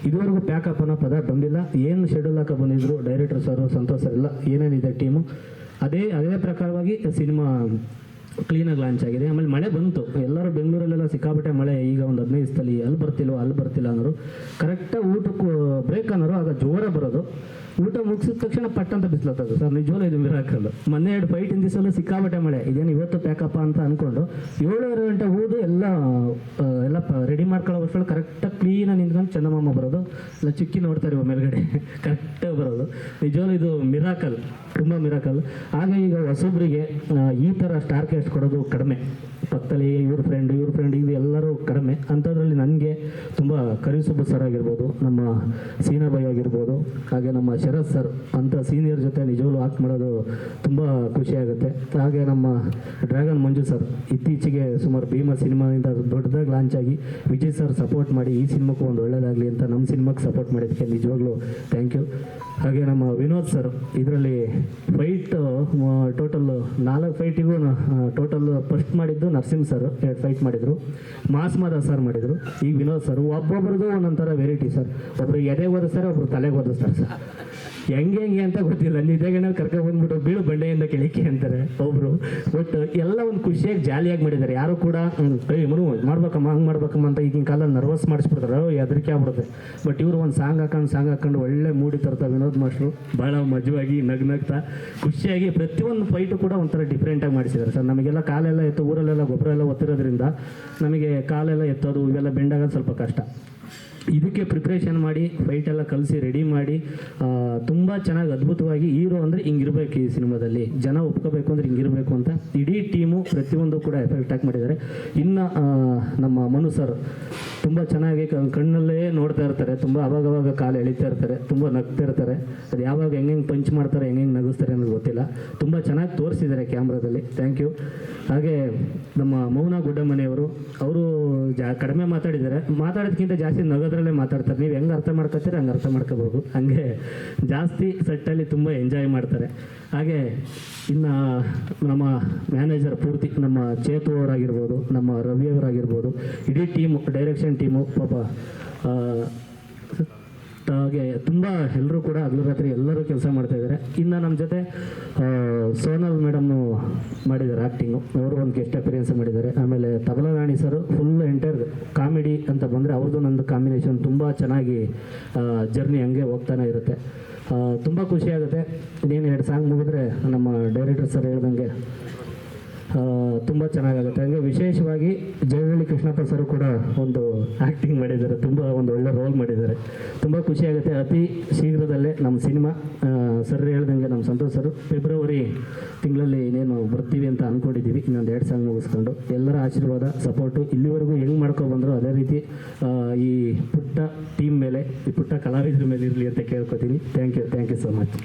ಇದುವರೆಗೂ ಪ್ಯಾಕಪ್ ಅನ್ನೋ ಪದ ಬಂದಿಲ್ಲ. ಏನು ಶೆಡ್ಯೂಲ್ ಹಾಕಿ ಬಂದಿದ್ರು ಡೈರೆಕ್ಟರ್ ಸರ್, ಸಂತೋಷ್ ಸರ್ ಎಲ್ಲ ಏನೇನಿದೆ ಟೀಮು ಅದೇ ಪ್ರಕಾರವಾಗಿ ಸಿನಿಮಾ ಕ್ಲೀನಾಗಿ ಲಾಂಚ್ ಆಗಿದೆ. ಆಮೇಲೆ ಮಳೆ ಬಂತು, ಎಲ್ಲರೂ ಬೆಂಗಳೂರಲ್ಲೆಲ್ಲ ಸಿಕ್ಕಾಬಿಟ್ಟೆ ಮಳೆ. ಈಗ ಒಂದು 15 ದಿವಸದಲ್ಲಿ ಅಲ್ಲಿ ಬರ್ತಿಲ್ಲ ಅನ್ನೋರು, ಕರೆಕ್ಟಾಗಿ ಊಟಕ್ಕೂ ಬ್ರೇಕ್ ಅನ್ನೋರು, ಆಗ ಜೋರ ಬರೋದು, ಊಟ ಮುಗಿಸಿದ ತಕ್ಷಣ ಪಟ್ಟಂತ ಬಿಸಿಲತ್ತದು ಸರ್. ನಿಜವಲ್ಲ ಇದು ಮಿರಾಕಲ್. ಮೊನ್ನೆ 2 ಫೈಟ್ ದಿವಸಲ್ಲೂ ಸಿಕ್ಕಾಬಿಟ್ಟೆ ಮಳೆ, ಇದೇನು ಇವತ್ತು ಪ್ಯಾಕಪ್ಪ ಅಂತ ಅಂದ್ಕೊಂಡು 7:30 ಗಂಟೆ ಹೋದು ಎಲ್ಲ ರೆಡಿ ಮಾಡ್ಕೊಳ್ಳೋ ವರ್ಷಗಳು ಕರೆಕ್ಟಾಗಿ ಕ್ಲೀನಾಗಿ ನಿಂತ್ಕೊಂಡು ಚಂದಮಾಮ ಬರೋದು, ಎಲ್ಲ ಚುಕ್ಕಿ ನೋಡ್ತಾರೆ ಮೇಲ್ಗಡೆ ಕರೆಕ್ಟಾಗಿ ಬರೋದು. ನಿಜವಲ್ಲ ಇದು ಮಿರಾಕಲ್, ತುಂಬ ಮಿರಾಕಲ್. ಹಾಗೆ ಈಗ ಹೊಸೊಬ್ಬರಿಗೆ ಈ ಥರ ಸ್ಟಾರ್ ಕ್ಯಾಸ್ಟ್ ಕೊಡೋದು ಕಡಿಮೆ, ಪಕ್ಕದಲ್ಲಿ ಇವ್ರ ಫ್ರೆಂಡ್ ಇದು ಎಲ್ಲರೂ ಕಡಿಮೆ. ಅಂಥದ್ರಲ್ಲಿ ನನಗೆ ತುಂಬ ಕರಿಸುಬ್ಬ ಸರ್ ಆಗಿರ್ಬೋದು, ನಮ್ಮ ಸೀನಾ ಬೈ ಆಗಿರ್ಬೋದು, ಹಾಗೆ ನಮ್ಮ ಶರತ್ ಸರ್ ಅಂಥ ಸೀನಿಯರ್ ಜೊತೆ ನಿಜವೂ ಆಕ್ಟ್ ಮಾಡೋದು ತುಂಬ ಖುಷಿಯಾಗುತ್ತೆ. ಹಾಗೆ ನಮ್ಮ ಡ್ರ್ಯಾಗನ್ ಮಂಜು ಸರ್ ಇತ್ತೀಚೆಗೆ ಸುಮಾರು ಭೀಮಾ ಸಿನಿಮಾದಿಂದ ದೊಡ್ಡದಾಗಿ ಲಾಂಚ್ ಆಗಿ ವಿಜಯ್ ಸರ್ ಸಪೋರ್ಟ್ ಮಾಡಿ ಈ ಸಿನಿಮಾಕ್ಕೂ ಒಂದು ಒಳ್ಳೆಯದಾಗಲಿ ಅಂತ ನಮ್ಮ ಸಿನಿಮಾಕ್ಕೆ ಸಪೋರ್ಟ್ ಮಾಡಿದ್ದಕ್ಕೆ ನಿಜವಾಗ್ಲೂ ಥ್ಯಾಂಕ್ ಯು. ಹಾಗೆ ನಮ್ಮ ವಿನೋದ್ ಸರ್ ಇದರಲ್ಲಿ ಫೈಟ್ ಟೋಟಲ್ 4 ಫೈಟಿಗೂ ಟೋಟಲ್ ಫಸ್ಟ್ ಮಾಡಿದ್ದು ನರಸಿಂಹ ಸರ್ 2 ಫೈಟ್ ಮಾಡಿದರು, ಮಾಸ್ಮದ ಸರ್ ಮಾಡಿದರು, ಈಗ ವಿನೋದ್ ಸರ್. ಒಬ್ಬೊಬ್ರದ್ದು ಒಂದೊಂಥರ ವೆರೈಟಿ ಸರ್. ಒಬ್ರು ಎದೆಗೆ ಓದಿಸ್ತಾರೆ, ಒಬ್ರು ತಲೆಗೆ ಓದಿಸ್ತಾರೆ ಸರ್. ಹೆಂಗೆ ಅಂತ ಗೊತ್ತಿಲ್ಲ, ನಿಜಗಣ ಕರ್ಕೊಂಡು ಬಂದ್ಬಿಟ್ಟು ಬೀಳು ಬಂಡೆಯಿಂದ ಕೆಳಕ್ಕೆ ಅಂತಾರೆ ಒಬ್ರು. ಬಟ್ ಎಲ್ಲ ಒಂದು ಖುಷಿಯಾಗಿ ಜಾಲಿಯಾಗಿ ಮಾಡಿದ್ದಾರೆ. ಯಾರು ಕೂಡ ಮನು ಮಾಡ್ಬೇಕಮ್ಮ ಹಂಗೆ ಮಾಡ್ಬೇಕಮ್ಮ ಅಂತ ಈಗಿನ ಕಾಲದಲ್ಲಿ ನರ್ವಸ್ ಮಾಡಿಸ್ಬಿಡ್ತಾರೆ, ಹೆದರಿಕೆ ಆಗ್ಬಿಡುತ್ತೆ. ಬಟ್ ಇವರು ಒಂದು ಸಾಂಗ್ ಹಾಕೊಂಡು ಒಳ್ಳೆ ಮೂಡಿ ತರ್ತಾರೆ ವಿನೋದ್ ಮಾಸ್ಟ್ರು. ಭಾಳ ಮಜವಾಗಿ ನಗ್ನಗ್ತಾ ಖುಷಿಯಾಗಿ ಪ್ರತಿಯೊಂದು ಫೈಟು ಕೂಡ ಒಂಥರ ಡಿಫ್ರೆಂಟಾಗಿ ಮಾಡಿಸಿದ್ದಾರೆ ಸರ್. ನಮಗೆಲ್ಲ ಕಾಲೆಲ್ಲ ಎತ್ತು, ಊರಲ್ಲೆಲ್ಲ ಗೊಬ್ಬರ ಎಲ್ಲ ಒತ್ತಿರೋದ್ರಿಂದ ನಮಗೆ ಕಾಲೆಲ್ಲ ಎತ್ತೋದು ಇವೆಲ್ಲ ಬೆಂಡಾಗೋದು ಸ್ವಲ್ಪ ಕಷ್ಟ. ಇದಕ್ಕೆ ಪ್ರಿಪ್ರೇಷನ್ ಮಾಡಿ ಫೈಟೆಲ್ಲ ಕಲಿಸಿ ರೆಡಿ ಮಾಡಿ ತುಂಬ ಚೆನ್ನಾಗಿ ಅದ್ಭುತವಾಗಿ ಹೀರೋ ಅಂದರೆ ಹಿಂಗಿರ್ಬೇಕು, ಈ ಸಿನಿಮಾದಲ್ಲಿ ಜನ ಒಪ್ಕೋಬೇಕು ಅಂದರೆ ಹಿಂಗಿರಬೇಕು ಅಂತ ಇಡೀ ಟೀಮು ಪ್ರತಿಯೊಂದು ಕೂಡ ಎಫೆಕ್ಟಾಗಿ ಮಾಡಿದ್ದಾರೆ. ಇನ್ನು ನಮ್ಮ ಮನು ಸರ್ ತುಂಬ ಚೆನ್ನಾಗಿ ಕಣ್ಣಲ್ಲೇ ನೋಡ್ತಾ ಇರ್ತಾರೆ, ತುಂಬ ಅವಾಗವಾಗ ಕಾಲು ಎಳಿತಾ ಇರ್ತಾರೆ, ತುಂಬ ನಗ್ತಾ ಇರ್ತಾರೆ. ಅದು ಯಾವಾಗ ಹೆಂಗೆ ಪಂಚ್ ಮಾಡ್ತಾರೆ, ಹೆಂಗೆ ನಗಿಸ್ತಾರೆ ಅನ್ನೋದು ಗೊತ್ತಿಲ್ಲ, ತುಂಬ ಚೆನ್ನಾಗಿ ತೋರಿಸಿದ್ದಾರೆ ಕ್ಯಾಮ್ರಾದಲ್ಲಿ. Thank you. ಹಾಗೆ ನಮ್ಮ ಮೌನ ಗುಡ್ಡಮನೆಯವರು, ಅವರು ಕಡಿಮೆ ಮಾತಾಡಿದ್ದಾರೆ, ಮಾತಾಡೋದಕ್ಕಿಂತ ಜಾಸ್ತಿ ನಗೋದ್ರಲ್ಲೇ ಮಾತಾಡ್ತಾರೆ. ನೀವು ಹೆಂಗೆ ಅರ್ಥ ಮಾಡ್ಕೊತೀರಿ ಹಂಗೆ ಅರ್ಥ ಮಾಡ್ಕೋಬೋದು, ಹಂಗೆ ಜಾಸ್ತಿ ಸೆಟ್ಟಲ್ಲಿ ತುಂಬ ಎಂಜಾಯ್ ಮಾಡ್ತಾರೆ. ಹಾಗೆ ಇನ್ನು ನಮ್ಮ ಮ್ಯಾನೇಜರ್ ಪೂರ್ತಿ ನಮ್ಮ ಚೇತು ಅವರಾಗಿರ್ಬೋದು, ನಮ್ಮ ರವಿ ಅವರಾಗಿರ್ಬೋದು, ಇಡೀ ಟೀಮು ಡೈರೆಕ್ಷನ್ ಟೀಮು ಪಾಪ ಹಾಗೆ ತುಂಬ ಎಲ್ಲರೂ ಕೂಡ ಹಗಲು ರಾತ್ರಿ ಎಲ್ಲರೂ ಕೆಲಸ ಮಾಡ್ತಾಯಿದ್ದಾರೆ. ಇನ್ನು ನಮ್ಮ ಜೊತೆ ಸೋನಲ್ ಮೇಡಮ್ನು ಮಾಡಿದ್ದಾರೆ ಆ್ಯಕ್ಟಿಂಗು, ಅವರು ಒಂದು ಗೆಸ್ಟ್ ಅಪಿರಿಯನ್ಸ್ ಮಾಡಿದ್ದಾರೆ. ಆಮೇಲೆ ತಬಲಾ ರಾಣಿ ಸರು ಫುಲ್ ಎಂಟೈರ್ ಕಾಮಿಡಿ ಅಂತ ಬಂದರೆ ಅವ್ರದ್ದು ನಂದು ಕಾಂಬಿನೇಷನ್ ತುಂಬ ಚೆನ್ನಾಗಿ ಜರ್ನಿ ಹಂಗೆ ಹೋಗ್ತಾನೆ ಇರುತ್ತೆ. ತುಂಬ ಖುಷಿಯಾಗುತ್ತೆ. ಇನ್ನೇನು 2 ಸಾಂಗ್ ಮುಗಿದ್ರೆ ನಮ್ಮ ಡೈರೆಕ್ಟರ್ ಸರ್ ಹೇಳ್ದಂಗೆ ತುಂಬ ಚೆನ್ನಾಗಾಗುತ್ತೆ. ಹಂಗೆ ವಿಶೇಷವಾಗಿ ಜಯನಹಳ್ಳಿ ಕೃಷ್ಣಪ್ಪ ಸರ್ ಕೂಡ ಒಂದು ಆ್ಯಕ್ಟಿಂಗ್ ಮಾಡಿದ್ದಾರೆ, ತುಂಬ ಒಂದು ಒಳ್ಳೆ ರೋಲ್ ಮಾಡಿದ್ದಾರೆ. ತುಂಬ ಖುಷಿಯಾಗುತ್ತೆ. ಅತಿ ಶೀಘ್ರದಲ್ಲೇ ನಮ್ಮ ಸಿನಿಮಾ ಸರ್ ಹೇಳ್ದಂಗೆ ನಮ್ಮ ಸಂತೋಷ್ ಸರ್ ಫೆಬ್ರವರಿ ತಿಂಗಳಲ್ಲಿ ಇನ್ನೇನು ಬರ್ತೀವಿ ಅಂತ ಅಂದ್ಕೊಂಡಿದ್ದೀವಿ. ಇನ್ನೊಂದು 2 ಸಾಂಗ್ ಮುಗಿಸ್ಕೊಂಡು ಎಲ್ಲರ ಆಶೀರ್ವಾದ ಸಪೋರ್ಟು ಇಲ್ಲಿವರೆಗೂ ಹೆಂಗೆ ಮಾಡ್ಕೊಬಂದ್ರು ಅದೇ ರೀತಿ ಈ ಪುಟ್ಟ ಟೀಮ್ ಮೇಲೆ, ಈ ಪುಟ್ಟ ಕಲಾವಿದರ ಮೇಲೆ ಇರಲಿ ಅಂತ ಕೇಳ್ಕೊತೀನಿ. Thank you so much.